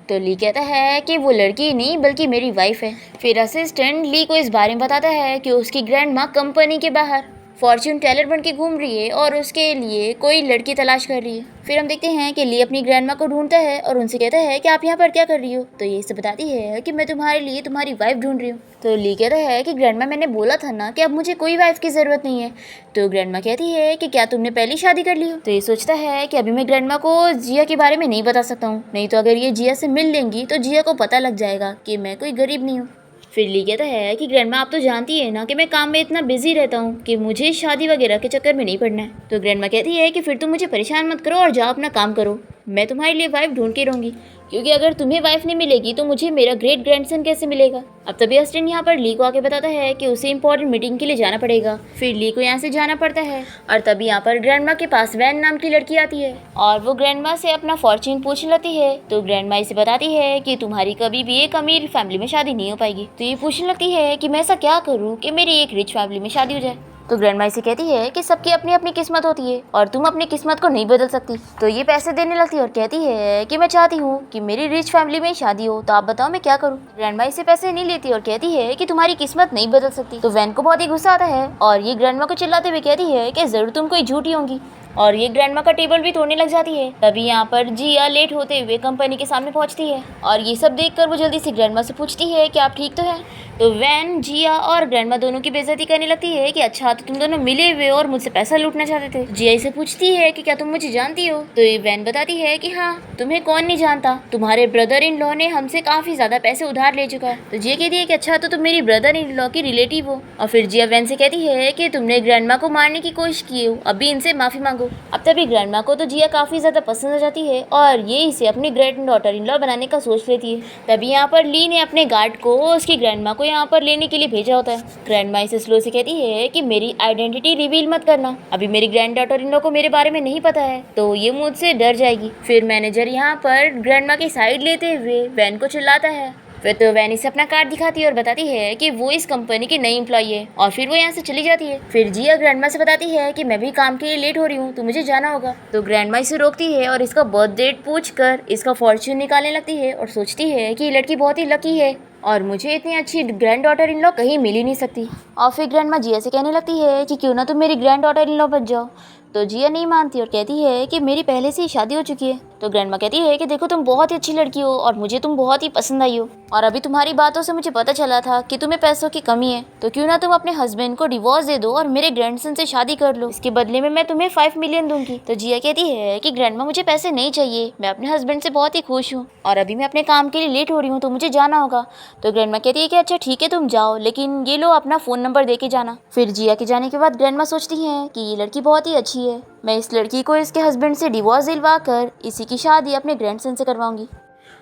तो ली कहता है कि वो लड़की नहीं बल्कि मेरी वाइफ है। फिर असिस्टेंट ली को इस बारे में बताता है कि उसकी ग्रैंड माँ कंपनी के बाहर फॉर्च्यून टेलर बन के घूम रही है और उसके लिए कोई लड़की तलाश कर रही है। फिर हम देखते हैं कि ली अपनी ग्रैंड माँ को ढूंढता है और उनसे कहता है कि आप यहाँ पर क्या कर रही हो। तो ये इसे बताती है कि मैं तुम्हारे लिए तुम्हारी वाइफ ढूंढ रही हूँ। तो ली कहता है कि ग्रैंड माँ मैंने बोला था ना कि अब मुझे कोई वाइफ की ज़रूरत नहीं है। तो ग्रैंड माँ कहती है कि क्या तुमने पहली शादी कर ली हो। तो ये सोचता है कि अभी मैं ग्रैंड माँ को जिया के बारे में नहीं बता सकता हूँ, नहीं तो अगर ये जिया से मिल लेंगी तो जिया को पता लग जाएगा कि मैं कोई गरीब नहीं हूँ। फिर ली कहता है कि ग्रैंडमा आप तो जानती है ना कि मैं काम में इतना बिजी रहता हूँ कि मुझे शादी वगैरह के चक्कर में नहीं पड़ना है। तो ग्रैंडमा कहती है कि फिर तुम मुझे परेशान मत करो और जाओ अपना काम करो, मैं तुम्हारे लिए वाइफ ढूंढ के रहूंगी, क्योंकि अगर तुम्हें वाइफ नहीं मिलेगी तो मुझे मेरा ग्रेट ग्रैंडसन कैसे मिलेगा। अब तभी असिस्टेंट यहाँ पर ली को आके बताता है कि उसे इंपॉर्टेंट मीटिंग के लिए जाना पड़ेगा। फिर ली को यहाँ से जाना पड़ता है और तभी यहाँ पर ग्रैंडमा के पास वैन नाम की लड़की आती है और वो ग्रैंडमा से अपना फॉर्च्यून पूछ लेती है। तो ग्रैंडमा इसे बताती है कि तुम्हारी कभी भी एक अमीर फैमिली में शादी नहीं हो पाएगी। तो ये पूछने लगती है कि मैं ऐसा क्या करूँ कि मेरी एक रिच फैमिली में शादी हो जाए। तो ग्रैंडमा इसे कहती है कि सबकी अपनी अपनी किस्मत होती है और तुम अपनी किस्मत को नहीं बदल सकती। तो ये पैसे देने लगती है और कहती है कि मैं चाहती हूँ कि मेरी रिच फैमिली में शादी हो, तो आप बताओ मैं क्या करूँ। ग्रैंडमा इसे पैसे नहीं लेती और कहती है कि तुम्हारी किस्मत नहीं बदल सकती। तो वैन को बहुत ही गुस्सा आता है और ये ग्रैंडमा को चिल्लाते हुए कहती है कि जरूर तुम कोई झूठी होंगी और ये ग्रैंडमा का टेबल भी तोड़ने लग जाती है। तभी यहाँ पर जिया लेट होते हुए कंपनी के सामने पहुँचती है और ये सब देखकर वो जल्दी से ग्रैंडमा से पूछती है कि आप ठीक तो है। तो वैन जिया और ग्रैंडमा दोनों की बेइज्जती करने लगती है कि अच्छा तो तुम दोनों मिले हुए और मुझसे पैसा लूटना चाहते थे। जिया इसे पूछती है कि क्या तुम मुझे जानती हो। तो ये वैन बताती है कि हाँ, तुम्हें कौन नहीं जानता, तुम्हारे ब्रदर इन लॉ ने हमसे काफी ज्यादा पैसे उधार ले चुका है। तो जिया कहती है कि अच्छा तो तुम मेरी ब्रदर इन लॉ की रिलेटिव हो। और फिर जिया वैन से कहती है कि तुमने ग्रैंडमा को मारने की कोशिश की हो, अभी इनसे माफी मांगो। अब तभी ग्रैंडमा को तो जिया काफी ज्यादा पसंद आ जाती है और ये इसे अपनी ग्रैंड डॉटर इन लॉ बनाने का सोच लेती है। तभी यहाँ पर ली ने अपने गार्ड को उसकी ग्रैंडमा को यहाँ पर लेने के लिए भेजा होता है। ग्रैंडमा इसे स्लो से कहती है कि मेरी आइडेंटिटी रिवील मत करना, अभी मेरी ग्रैंड डॉटर इन लॉ को मेरे बारे में नहीं पता है तो ये मुझसे डर जाएगी। फिर मैनेजर यहाँ पर ग्रैंडमा की साइड लेते हुए वैन को चिल्लाता है। फिर तो वैन इसे अपना कार्ड दिखाती है और बताती है कि वो इस कंपनी की नई एम्प्लॉई है और फिर वो यहाँ से चली जाती है। फिर जिया ग्रैंडमा से बताती है कि मैं भी काम के लिए लेट हो रही हूँ तो मुझे जाना होगा। तो ग्रैंडमा इसे रोकती है और इसका बर्थ डेट पूछकर इसका फॉर्च्यून निकालने लगती है और सोचती है कि ये लड़की बहुत ही लकी है और मुझे इतनी अच्छी ग्रैंड डॉटर इन लॉ कहीं मिल ही नहीं सकती। और फिर ग्रैंडमा जिया से कहने लगती है कि क्यों ना तुम मेरी ग्रैंड डॉटर इन लॉ बन जाओ। तो जिया नहीं मानती और कहती है कि मेरी पहले से ही शादी हो चुकी है। तो ग्रैंडमा कहती है कि देखो तुम बहुत ही अच्छी लड़की हो और मुझे तुम बहुत ही पसंद आई हो और अभी तुम्हारी बातों से मुझे पता चला था कि तुम्हें पैसों की कमी है, तो क्यों ना तुम अपने हस्बैंड को डिवोर्स दे दो और मेरे ग्रैंडसन से शादी कर लो, इसके बदले में मैं तुम्हें 5 मिलियन दूंगी। तो जिया कहती है कि ग्रैंडमा मुझे पैसे नहीं चाहिए, मैं अपने हस्बैंड से बहुत ही खुश हूँ और अभी मैं अपने काम के लिए लेट हो रही हूँ तो मुझे जाना होगा। तो ग्रैंडमा कहती है कि अच्छा ठीक है तुम जाओ, लेकिन ये लो अपना फ़ोन नंबर दे के जाना। फिर जिया के जाने के बाद ग्रैंडमा सोचती है कि ये लड़की बहुत ही अच्छी है, मैं इस लड़की को इसके हस्बैंड से डिवोर्स दिलवा कर इसी की शादी अपने ग्रैंडसन से करवाऊंगी।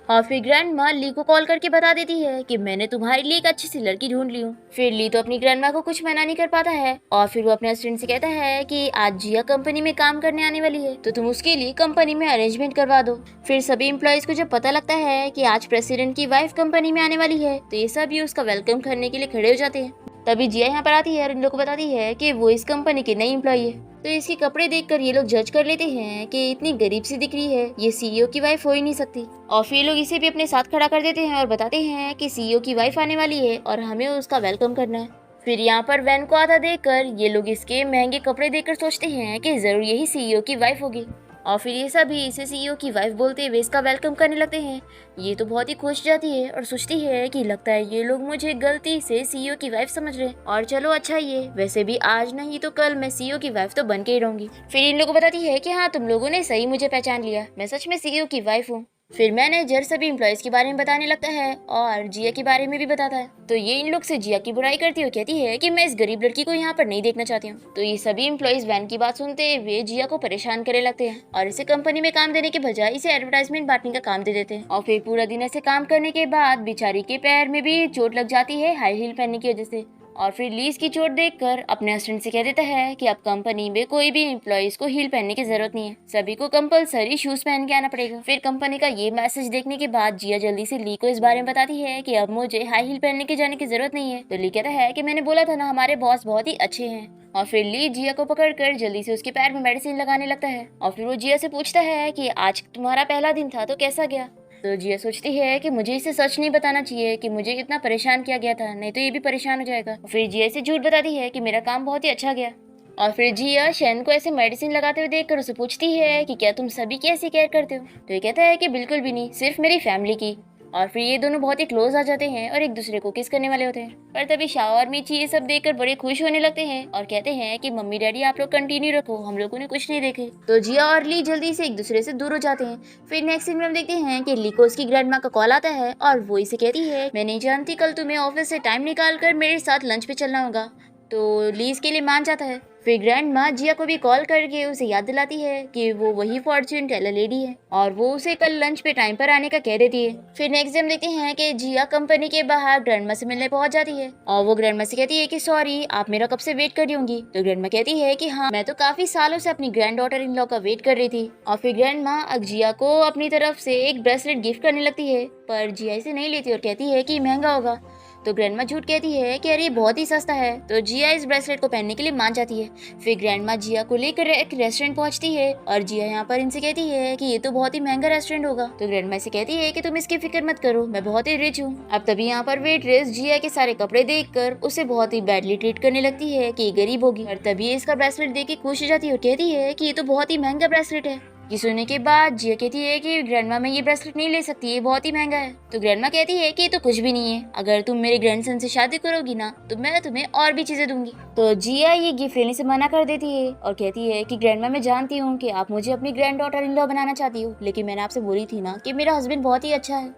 और फिर ग्रैंडमा ली को कॉल करके बता देती है कि मैंने तुम्हारे लिए एक अच्छी सी लड़की ढूंढ ली हूँ। फिर ली तो अपनी ग्रैंडमा को कुछ मना नहीं कर पाता है और फिर वो अपने असिस्टेंट से कहता है कि आज जिया कंपनी में काम करने आने वाली है तो तुम उसके लिए कंपनी में अरेंजमेंट करवा दो। फिर सभी एम्प्लॉयज को जब पता लगता है कि आज प्रेसिडेंट की वाइफ कंपनी में आने वाली है तो ये सभी उसका वेलकम करने के लिए खड़े हो जाते हैं। तभी जिया यहाँ पर आती है और इन लोगों को बताती है कि वो इस कंपनी की नई एम्प्लॉय है। तो इसके कपड़े देखकर ये लोग जज कर लेते हैं कि इतनी गरीब सी दिख रही है, ये सीईओ की वाइफ हो ही नहीं सकती। और फिर लोग इसे भी अपने साथ खड़ा कर देते हैं और बताते हैं कि सीईओ की वाइफ आने वाली है और हमें उसका वेलकम करना है। फिर यहाँ पर वैन को आधा देखकर ये लोग इसके महंगे कपड़े देखकर सोचते हैं कि जरूर यही सीईओ की वाइफ होगी और फिर ये सभी इसे सीईओ की वाइफ बोलते हुए इसका वेलकम करने लगते हैं। ये तो बहुत ही खुश जाती है और सोचती है कि लगता है ये लोग मुझे गलती से सीईओ की वाइफ समझ रहे हैं और चलो अच्छा ये वैसे भी आज नहीं तो कल मैं सीईओ की वाइफ तो बन के ही रहूंगी। फिर इन लोगों को बताती है कि हाँ तुम लोगों ने सही मुझे पहचान लिया, मैं सच में सीईओ की वाइफ हूँ। फिर मैनेजर सभी एम्प्लॉयज के बारे में बताने लगता है और जिया के बारे में भी बताता है। तो ये इन लोग से जिया की बुराई करती हुई कहती है कि मैं इस गरीब लड़की को यहाँ पर नहीं देखना चाहती हूँ। तो ये सभी एम्प्लॉयज वैन की बात सुनते हुए जिया को परेशान करने लगते हैं और इसे कंपनी में काम देने के बजाय इसे एडवर्टाइजमेंट बांटने का काम दे देते हैं। और फिर पूरा दिन ऐसे काम करने के बाद बेचारी के पैर में भी चोट लग जाती है हाई हील पहनने की वजह से। और फिर लीज की चोट देखकर अपने असिस्टेंट से कह देता है कि अब कंपनी में कोई भी एम्प्लॉयज को हील पहनने की जरूरत नहीं है, सभी को कंपलसरी शूज पहन के आना पड़ेगा। फिर कंपनी का ये मैसेज देखने के बाद जिया जल्दी से ली को इस बारे में बताती है कि अब मुझे हाई हील पहनने के जाने की जरूरत नहीं है। तो ली कहता है कि मैंने बोला था ना हमारे बॉस बहुत ही अच्छे हैं। और फिर ली जिया को पकड़कर जल्दी से उसके पैर में मेडिसिन लगाने लगता है और फिर वो जिया से पूछता है कि आज तुम्हारा पहला दिन था तो कैसा गया। तो जिया सोचती है कि मुझे इसे सच नहीं बताना चाहिए कि मुझे इतना परेशान किया गया था, नहीं तो ये भी परेशान हो जाएगा। फिर जिया इसे झूठ बताती है कि मेरा काम बहुत ही अच्छा गया। और फिर जिया शैन को ऐसे मेडिसिन लगाते हुए देखकर उसे पूछती है कि क्या तुम सभी की ऐसी केयर करते हो। तो ये कहता है कि बिल्कुल भी नहीं, सिर्फ मेरी फैमिली की। और फिर ये दोनों बहुत ही क्लोज आ जाते हैं और एक दूसरे को किस करने वाले होते हैं। पर तभी शाओ और मीची ये सब देखकर बड़े खुश होने लगते हैं और कहते हैं कि मम्मी डैडी आप लोग कंटिन्यू रखो, हम लोगों ने कुछ नहीं देखे। तो जिया और ली जल्दी से एक दूसरे से दूर हो जाते हैं। फिर नेक्स्ट सीन में हम देखते हैं कि ली को उसकी ग्रैंड माँ का कॉल आता है और वो इसे कहती है मैं नहीं जानती कल तुम्हें ऑफिस से टाइम निकाल कर मेरे साथ लंच पे चलना होगा। तो ली इसके लिए मान जाता है। फिर ग्रैंड माँ जिया को भी कॉल करके उसे याद दिलाती है कि वो वही फॉर्च्यून टेलर लेडी है और वो उसे कल लंच पे टाइम पर आने का कह देती है। फिर नेक्स्ट डे हम देखते हैं कि जिया कंपनी के बाहर ग्रैंड माँ से मिलने पहुंच जाती है और वो ग्रैंड माँ से कहती है कि सॉरी आप मेरा कब से वेट कर रही होंगी। तो ग्रैंड माँ कहती है कि हाँ मैं तो काफी सालों से अपनी ग्रैंड डॉटर इन लॉ का वेट कर रही थी। और फिर ग्रैंड माँ जिया को अपनी तरफ से एक ब्रेसलेट गिफ्ट करने लगती है, पर जिया इसे नहीं लेती और कहती है कि महंगा होगा। तो ग्रैंड माँ झूठ कहती है कि अरे बहुत ही सस्ता है। तो जिया इस ब्रेसलेट को पहनने के लिए मान जाती है। फिर ग्रैंड माँ जिया को लेकर एक रेस्टोरेंट पहुंचती है और जिया यहाँ पर इनसे कहती है कि ये तो बहुत ही महंगा रेस्टोरेंट होगा। तो ग्रैंड माँ से कहती है कि तुम इसकी फिक्र मत करो, मैं बहुत ही रिच हूँ। अब तभी यहाँ पर वेट्रेस जिया के सारे कपड़े देखकर उसे बहुत ही बैडली ट्रीट करने लगती है कि ये गरीब होगी। और तभी इसका ब्रेसलेट देख के खुश हो जाती है और कहती है कि ये तो बहुत ही महंगा ब्रेसलेट है। ये सुनने के बाद जिया कहती है कि ग्रैंडमा मैं ये ब्रेसलेट नहीं ले सकती, ये बहुत ही महंगा है। तो ग्रैंडमा कहती है कि ये तो कुछ भी नहीं है, अगर तुम मेरे ग्रैंडसन से शादी करोगी ना तो मैं तुम्हें और भी चीजें दूंगी। तो जिया ये गिफ्ट लेने से मना कर देती है और कहती है कि ग्रैंडमा मैं जानती हूँ कि आप मुझे अपनी ग्रैंड डॉटर इन लॉ बनाना चाहती हो, लेकिन मैंने आपसे बोली थी ना कि मेरा हस्बैंड बहुत ही अच्छा है।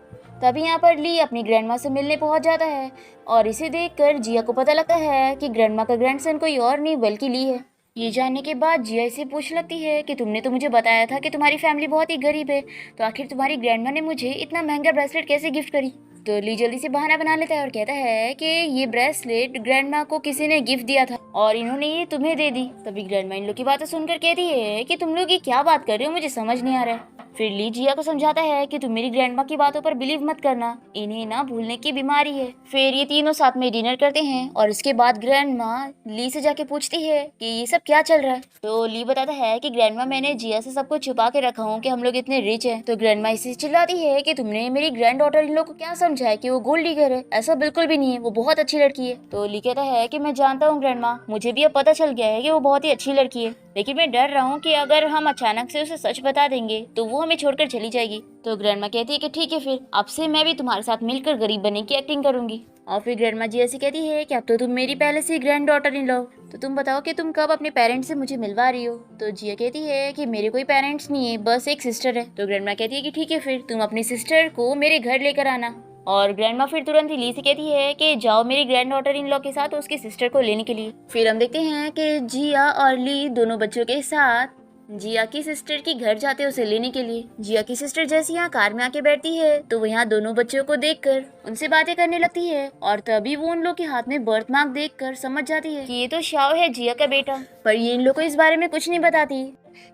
तभी यहाँ पर ली अपनी ग्रैंडमा से मिलने पहुंच जाता है और इसे देखकर जिया को पता लगता है कि ग्रैंडमा का ग्रैंडसन कोई और नहीं बल्कि ली है। ये जानने के बाद जिया इसे पूछ लगती है कि तुमने तो मुझे बताया था कि तुम्हारी फैमिली बहुत ही गरीब है, तो आखिर तुम्हारी ग्रैंडमा ने मुझे इतना महंगा ब्रेसलेट कैसे गिफ्ट करी। तो ली जल्दी से बहाना बना लेता है और कहता है कि ये ब्रेसलेट ग्रैंडमा को किसी ने गिफ्ट दिया था और इन्होंने ये तुम्हें दे दी। तभी ग्रैंडमा इन लोग की बातें सुनकर कहती है कि तुम लोग ये क्या बात कर रहे हो, मुझे समझ नहीं आ रहा है। फिर ली जिया को समझाता है कि तुम मेरी ग्रैंडमा की बातों पर बिलीव मत करना, इन्हें ना भूलने की बीमारी है। फिर ये तीनों साथ में डिनर करते हैं और उसके बाद ग्रैंडमा ली से जाके पूछती है कि ये सब क्या चल रहा है। तो ली बताता है कि ग्रैंडमा मैंने जिया से सब कुछ छुपा के रखा हूँ कि हम लोग इतने रिच हैं। तो ग्रैंडमा इसे चिल्लाती है कि तुमने मेरी ग्रैंड डॉटर इन लोग को क्या समझा है कि वो गोल्ड डिगर है, ऐसा बिल्कुल भी नहीं है, वो बहुत अच्छी लड़की है। तो ली कहता है कि मैं जानता हूँ ग्रैंडमा, मुझे भी अब पता चल गया है कि वो बहुत ही अच्छी लड़की है, लेकिन मैं डर रहा हूँ कि अगर हम अचानक से उसे सच बता देंगे तो वो हमें छोड़कर चली जाएगी। तो ग्रैंडमा कहती है कि ठीक है, फिर अब से मैं भी तुम्हारे साथ मिलकर गरीब बनने की एक्टिंग करूंगी। और फिर ग्रैंडमा जी ऐसी कहती है कि अब तो तुम मेरी पहले से ग्रैंड डॉटर इन लॉ, तो तुम बताओ कि तुम कब अपने पेरेंट्स से मुझे मिलवा रही हो। तो जिया कहती है कि मेरे कोई पेरेंट्स नहीं है, बस एक सिस्टर है। तो ग्रैंडमा कहती है कि ठीक है, फिर तुम अपनी सिस्टर को मेरे घर लेकर आना। और ग्रैंडमा फिर तुरंत ही ली से कहती है कि जाओ मेरी ग्रैंड डॉटर इन लॉ के साथ उसकी सिस्टर को लेने के लिए। फिर हम देखते हैं कि जिया और ली दोनों बच्चों के साथ जिया की सिस्टर के घर जाते हैं उसे लेने के लिए। जिया की सिस्टर जैसे यहाँ कार में आके बैठती है तो वो यहाँ दोनों बच्चों को देखकर उनसे बातें करने लगती है और तभी वो उन लोग के हाथ में बर्थ मार्क देखकर समझ जाती है कि ये तो शाओ है, जिया का बेटा। पर ये इन लोग को इस बारे में कुछ नहीं बताती।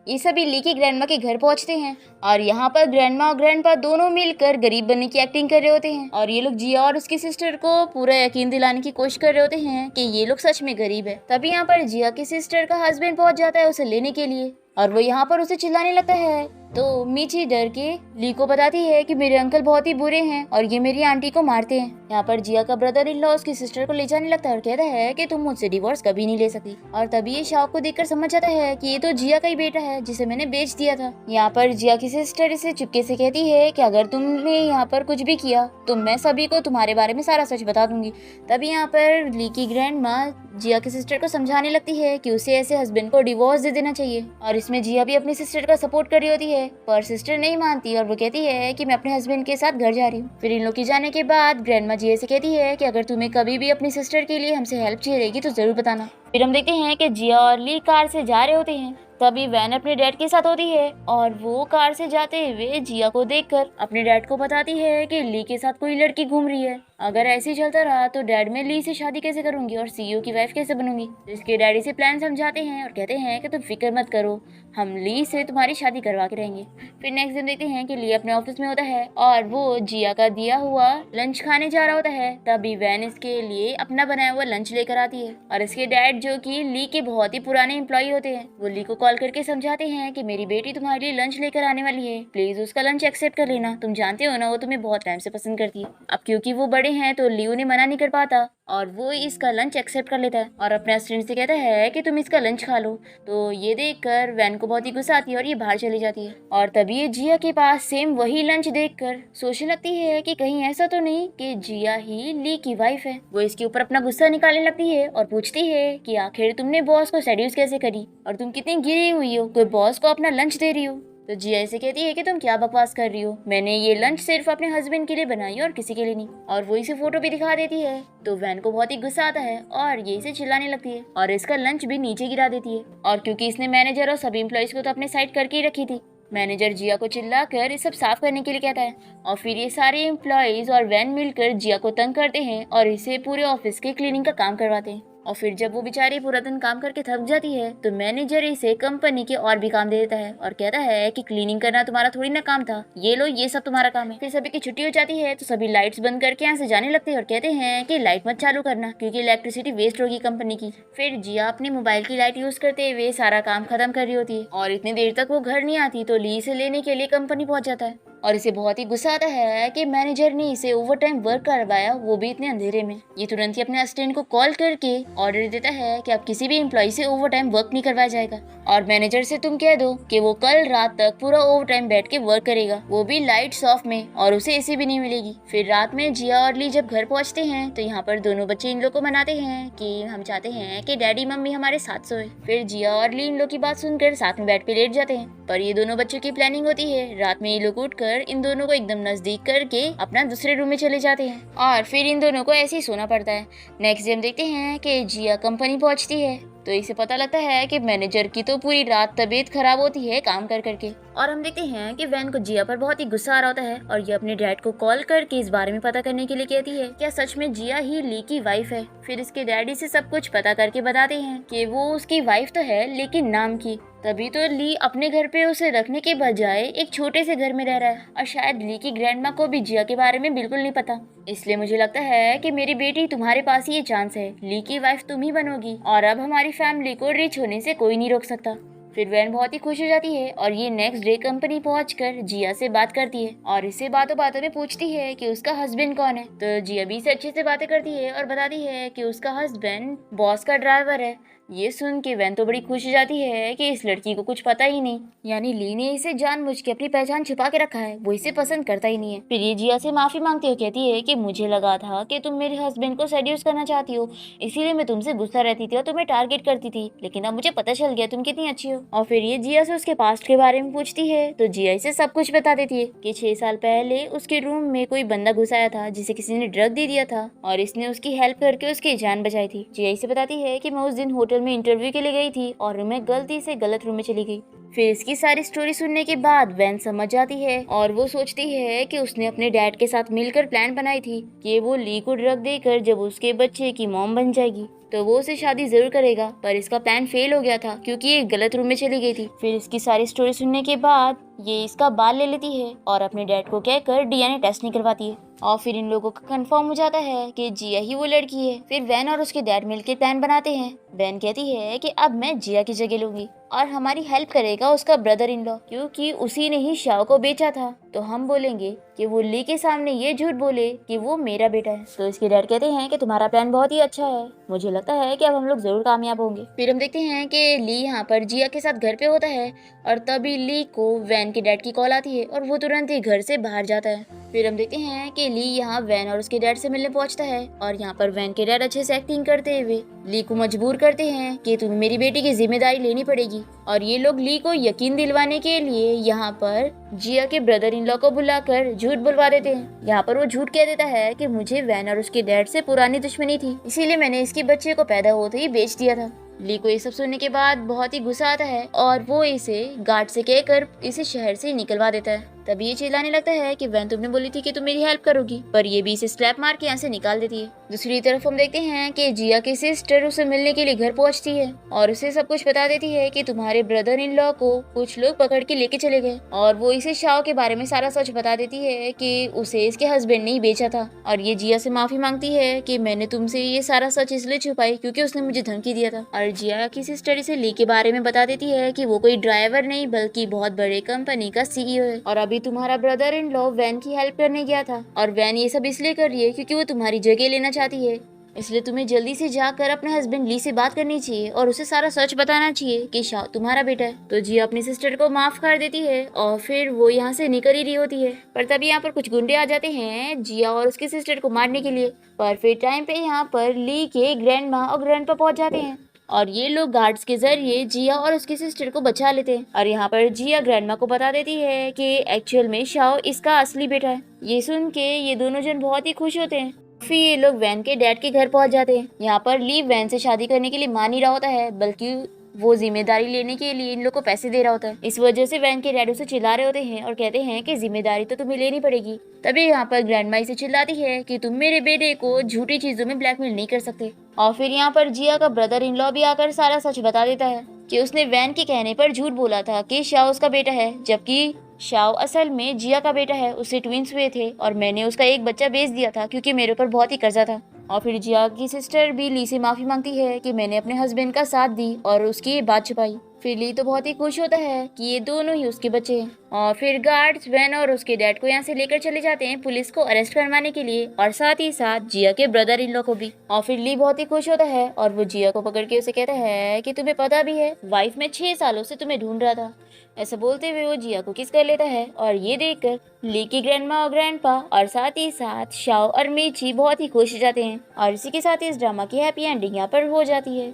ये सभी ली की ग्रैंडमा के घर पहुंचते हैं और यहाँ पर ग्रैंडमा और ग्रैंडपा दोनों मिलकर गरीब बनने की एक्टिंग कर रहे होते हैं और ये लोग जिया और उसकी सिस्टर को पूरा यकीन दिलाने की कोशिश कर रहे होते हैं कि ये लोग सच में गरीब है। तभी यहाँ पर जिया की सिस्टर का हस्बैंड पहुंच जाता है उसे लेने के लिए और वो यहाँ पर उसे चिल्लाने लगता है। तो मीची डर के ली को बताती है कि मेरे अंकल बहुत ही बुरे हैं और ये मेरी आंटी को मारते हैं। यहाँ पर जिया का ब्रदर इन लॉ उसकी सिस्टर को ले जाने लगता है और कहता है कि तुम मुझसे डिवोर्स कभी नहीं ले सकती। और तभी ये शाओ को देखकर समझ जाता है कि ये तो जिया का ही बेटा है जिसे मैंने बेच दिया था। यहाँ पर जिया की सिस्टर इसे चुपके से कहती है कि अगर तुमने यहाँ पर कुछ भी किया तो मैं सभी को तुम्हारे बारे में सारा सच बता दूंगी। तभी यहाँ पर ली की ग्रैंड माँ जिया की सिस्टर को समझाने लगती है कि उसे ऐसे हस्बैंड को डिवोर्स दे देना चाहिए और इसमें जिया भी अपनी सिस्टर का सपोर्ट कर रही होती है, पर सिस्टर नहीं मानती और वो कहती है कि मैं अपने हस्बैंड के साथ घर जा रही हूँ। फिर इन लोग की जाने के बाद ग्रैंडमा जिया से कहती है कि अगर तुम्हें कभी भी अपनी सिस्टर के लिए हमसे हेल्प चाहिए रहेगी तो जरूर बताना। फिर हम देखते हैं कि जिया और ली कार से जा रहे होते हैं। तभी वैन अपने डैड के साथ होती है और वो कार से जाते हुए जिया को देखकर अपने डैड को बताती है कि ली के साथ कोई लड़की घूम रही है। अगर ऐसे ही चलता रहा तो डैड मैं ली से शादी कैसे करूंगी और सीईओ की वाइफ कैसे बनूंगी। इसके डैडी से प्लान समझाते हैं और कहते हैं कि तुम फिक्र मत करो, हम ली से तुम्हारी शादी करवा के रहेंगे। फिर नेक्स्ट दिन देखते हैं कि ली अपने ऑफिस में होता है और वो जिया का दिया हुआ लंच खाने जा रहा होता है। तभी वैन इसके लिए अपना बनाया हुआ लंच लेकर आती है और इसके डैड जो कि ली के बहुत ही पुराने एम्प्लॉय होते हैं वो ली को कॉल करके समझाते हैं कि मेरी बेटी तुम्हारे लिए लंच लेकर आने वाली है, प्लीज उसका लंच एक्सेप्ट कर लेना। तुम जानते हो ना वो तुम्हें बहुत टाइम से पसंद करती है। अब क्योंकि वो बड़े हैं तो ली उन्हें मना नहीं कर पाता और वो इसका लंच एक्सेप्ट कर लेता है और अपने असिस्टेंट से कहता है कि तुम इसका लंच खा लो। तो ये देखकर वैन को बहुत ही गुस्सा आती है और ये बाहर चली जाती है और तभी ये जिया के पास सेम वही लंच देखकर सोचने लगती है कि कहीं ऐसा तो नहीं कि जिया ही ली की वाइफ है। वो इसके ऊपर अपना गुस्सा निकालने लगती है और पूछती है कि आखिर तुमने बॉस को सेड्यूस कैसे करी और तुम कितनी गिरी हुई हो, कोई बॉस को अपना लंच दे रही हो। तो जिया इसे कहती है कि तुम क्या बकवास कर रही हो, मैंने ये लंच सिर्फ अपने हस्बैंड के लिए बनाई और किसी के लिए नहीं। और वो इसे फोटो भी दिखा देती है। तो वैन को बहुत ही गुस्सा आता है और ये इसे चिल्लाने लगती है और इसका लंच भी नीचे गिरा देती है। और क्योंकि इसने मैनेजर और सभी एम्प्लॉइज को तो अपने साइड करके ही रखी थी, मैनेजर जिया को चिल्लाकर ये सब साफ करने के लिए कहता है और फिर ये सारे एम्प्लॉइज और वैन मिलकर जिया को तंग करते हैं और इसे पूरे ऑफिस के क्लीनिंग का काम करवाते हैं। और फिर जब वो बेचारी पूरा दिन काम करके थक जाती है तो मैनेजर इसे कंपनी के और भी काम दे देता है और कहता है कि क्लीनिंग करना तुम्हारा थोड़ी ना काम था, ये लो ये सब तुम्हारा काम है। फिर सभी की छुट्टी हो जाती है तो सभी लाइट्स बंद करके यहाँ से जाने लगते हैं और कहते हैं कि लाइट मत चालू करना क्योंकि इलेक्ट्रिसिटी वेस्ट होगी कंपनी की। फिर जिया अपनी मोबाइल की लाइट यूज करते हुए सारा काम खत्म कर रही होती है और इतनी देर तक वो घर नहीं आती तो ली से लेने के लिए कंपनी पहुंच जाता है और इसे बहुत ही गुस्सा आता है कि मैनेजर ने इसे ओवर टाइम वर्क करवाया, वो भी इतने अंधेरे में। ये तुरंत ही अपने असिस्टेंट को कॉल करके ऑर्डर देता है कि अब किसी भी एम्प्लॉय से ओवर टाइम वर्क नहीं करवाया जाएगा और मैनेजर से तुम कह दो कि वो कल रात तक पूरा ओवर टाइम बैठ के वर्क करेगा, वो भी लाइट्स ऑफ में, और उसे एसी भी नहीं मिलेगी। फिर रात में जिया और ली जब घर पहुंचते हैं तो यहाँ पर दोनों बच्चे इन लोग को मनाते हैं कि हम चाहते हैं कि डैडी मम्मी हमारे साथ सोए। फिर जिया और ली इन लोग की बात सुनकर साथ में बेड पे लेट जाते हैं पर ये दोनों बच्चों की प्लानिंग होती है। रात में ये लोग उठकर इन दोनों को एकदम नजदीक करके अपना दूसरे रूम में चले जाते हैं और फिर इन दोनों को ऐसे ही सोना पड़ता है। नेक्स्ट डे हम देखते हैं कि जिया कंपनी पहुंचती है तो इसे पता लगता है कि मैनेजर की तो पूरी रात तबीयत खराब होती है काम कर करके। और हम देखते हैं कि वैन को जिया पर बहुत ही गुस्सा आ रहा होता है और ये अपने डैड को कॉल करके इस बारे में पता करने के लिए कहती है क्या सच में जिया ही ली की वाइफ है। फिर इसके डैडी से सब कुछ पता करके बताते हैं कि वो उसकी वाइफ तो है लेकिन नाम की। तभी तो ली अपने घर पे उसे रखने के बजाय एक छोटे से घर में रह रहा है और शायद ली की ग्रैंडमा को भी जिया के बारे में बिल्कुल नहीं पता। इसलिए मुझे लगता है कि मेरी बेटी तुम्हारे पास ही ये चांस है, ली की वाइफ तुम ही बनोगी और अब हमारी फैमिली को रिच होने से कोई नहीं रोक सकता। फिर वैन बहुत ही खुश हो जाती है और ये नेक्स्ट डे कंपनी पहुंचकर जिया से बात करती है और इसे बातों बातों में पूछती है कि उसका हस्बैंड कौन है। तो जिया भी इसे अच्छे से बातें करती है और बताती है कि उसका हस्बैंड बॉस का ड्राइवर है। ये सुन के वैन तो बड़ी खुश हो जाती है कि इस लड़की को कुछ पता ही नहीं, यानी ली ने इसे जानबूझ के अपनी पहचान छुपा के रखा है, वो इसे पसंद करता ही नहीं है। फिर ये जिया से माफी मांगती हो कहती है कि मुझे लगा था कि तुम मेरे हस्बैंड को सेड्यूस करना चाहती हो, इसीलिए मैं तुमसे गुस्सा रहती थी और तुम्हें टारगेट करती थी, लेकिन अब मुझे पता चल गया तुम कितनी अच्छी हो। और फिर ये जिया से उसके पास्ट के बारे में पूछती है तो जिया इसे सब कुछ बता देती है कि 6 साल पहले उसके रूम में कोई बंदा घुस आया था जिसे किसी ने ड्रग दे दिया था और इसने उसकी हेल्प करके उसकी जान बचाई थी। जिया इसे बताती है कि मैं उस दिन होटल में इंटरव्यू के लिए गई थी और मैं गलती से गलत रूम में चली गई। फिर इसकी सारी स्टोरी सुनने के बाद वैन समझ जाती है और वो सोचती है कि उसने अपने डैड के साथ मिलकर प्लान बनाई थी कि वो ली को ड्रग देकर जब उसके बच्चे की मॉम बन जाएगी तो वो उसे शादी जरूर करेगा, पर इसका प्लान फेल हो गया था क्योंकि ये गलत रूम में चली गई थी। फिर इसकी सारी स्टोरी सुनने के बाद ये इसका बाल ले लेती है और अपने डैड को कहकर डीएनए टेस्ट निकलवाती है और फिर इन लोगों का कंफर्म हो जाता है कि जिया ही वो लड़की है। फिर वैन और उसके डैड मिलकर प्लान बनाते हैं। वैन कहती है कि अब मैं जिया की जगह लूंगी और हमारी हेल्प करेगा उसका ब्रदर इन लॉ, क्योंकि उसी ने ही शाओ को बेचा था, तो हम बोलेंगे कि वो ली के सामने ये झूठ बोले कि वो मेरा बेटा है। तो इसके डैड कहते हैं कि तुम्हारा प्लान बहुत ही अच्छा है, मुझे लगता है कि अब हम लोग जरूर कामयाब होंगे। फिर हम देखते हैं कि ली यहाँ पर जिया के साथ घर पे होता है और तभी ली को वैन के डैड की कॉल आती है और वो तुरंत ही घर से बाहर जाता है। फिर हम देखते हैं कि ली यहाँ वैन और उसके डैड से मिलने पहुंचता है और यहाँ पर वैन के डैड अच्छे से एक्टिंग करते हुए ली को मजबूर करते हैं कि तुम्हें मेरी बेटी की जिम्मेदारी लेनी पड़ेगी। और ये लोग ली को यकीन दिलवाने के लिए यहाँ पर जिया के ब्रदर इन लॉ को बुलाकर झूठ बुलवा देते हैं। यहाँ पर वो झूठ कह देता है कि मुझे वैन और उसके डैड से पुरानी दुश्मनी थी, इसीलिए मैंने इसके बच्चे को पैदा होते ही बेच दिया था। ली को ये सब सुनने के बाद बहुत ही गुस्सा आता है और वो इसे गार्ड से कहकर इसे शहर से निकलवा देता है। तभी ये चिल्लाने लगता है कि वैन तुमने बोली थी कि तुम मेरी हेल्प करोगी, पर ये भी इसे स्लैप मार के यहाँ से निकाल देती है। दूसरी तरफ हम देखते हैं कि जिया की सिस्टर उसे मिलने के लिए घर पहुंचती है और उसे सब कुछ बता देती है कि तुम्हारे ब्रदर इन लॉ को कुछ लोग पकड़ के लेके चले गए, और वो इसे शाओ के बारे में सारा सच बता देती है कि उसे इसके हस्बैंड ने ही बेचा था। और ये जिया से माफी मांगती है कि मैंने तुमसे ये सारा सच इसलिए छुपाई क्योंकि उसने मुझे धमकी दिया था। और जिया की सिस्टर इसे ली के बारे में बता देती है कि वो कोई ड्राइवर नहीं बल्कि बहुत बड़े कंपनी का सीईओ है, और अभी तुम्हारा ब्रदर इन लॉ वैन की हेल्प करने गया था, और वैन ये सब इसलिए कर रही है क्योंकि वो तुम्हारी जगह लेना चाहती है। इसलिए तुम्हें जल्दी से जाकर अपने हस्बैंड ली से बात करनी चाहिए और उसे सारा सच बताना चाहिए कि शाओ तुम्हारा बेटा है। तो जिया अपनी सिस्टर को माफ कर देती है और फिर वो यहाँ से निकल ही रही होती है, पर तभी यहाँ पर कुछ गुंडे आ जाते हैं जिया और उसकी सिस्टर को मारने के लिए। परफेक्ट टाइम पे यहाँ पर ली के ग्रैंड माँ और ग्रैंडपा पहुंच जाते हैं और ये लोग गार्ड्स के जरिए जिया और उसकी सिस्टर को बचा लेते हैं। और यहाँ पर जिया ग्रैंडमा को बता देती है कि एक्चुअल में शाओ इसका असली बेटा है। ये सुन के ये दोनों जन बहुत ही खुश होते हैं। फिर ये लोग वैन के डैड के घर पहुंच जाते हैं। यहाँ पर ली वैन से शादी करने के लिए मान नहीं रहा होता है, बल्कि वो जिम्मेदारी लेने के लिए इन लोग को पैसे दे रहा होता है। इस वजह से वैन के डैड उसे चिल्ला रहे होते हैं और कहते हैं कि जिम्मेदारी तो तुम्हें लेनी पड़ेगी। तभी यहाँ पर ग्रैंडमा इसे चिल्लाती है कि तुम मेरे बेटे को झूठी चीजों में ब्लैकमेल नहीं कर सकते। और फिर यहाँ पर जिया का ब्रदर इन लॉ भी आकर सारा सच बता देता है कि उसने वैन के कहने पर झूठ बोला था कि शाओ उसका बेटा है, जबकि शाओ असल में जिया का बेटा है। उससे ट्विंस हुए थे और मैंने उसका एक बच्चा बेच दिया था क्योंकि मेरे ऊपर बहुत ही कर्जा था। और फिर जिया की सिस्टर भी ली से माफी मांगती है कि मैंने अपने हस्बैंड का साथ दी और उसकी ये बात छुपाई। फिर ली तो बहुत ही खुश होता है कि ये दोनों ही उसके बच्चे हैं। और फिर गार्ड्स वैन और उसके डैड को यहाँ से लेकर चले जाते हैं पुलिस को अरेस्ट करवाने के लिए, और साथ ही साथ जिया के ब्रदर इन लॉ को भी। और फिर ली बहुत ही खुश होता है और वो जिया को पकड़ के उसे कहता है कि तुम्हें पता भी है वाइफ में 6 सालों से तुम्हें ढूंढ रहा था। ऐसा बोलते हुए वो जिया को किस कर लेता है और ये देखकर ली की ग्रैंडमा और ग्रैंडपा और साथ ही साथ शाओ और मीची बहुत ही खुश हो जाते हैं। और इसी के साथ इस ड्रामा की हैप्पी एंडिंग यहाँ पर हो जाती है।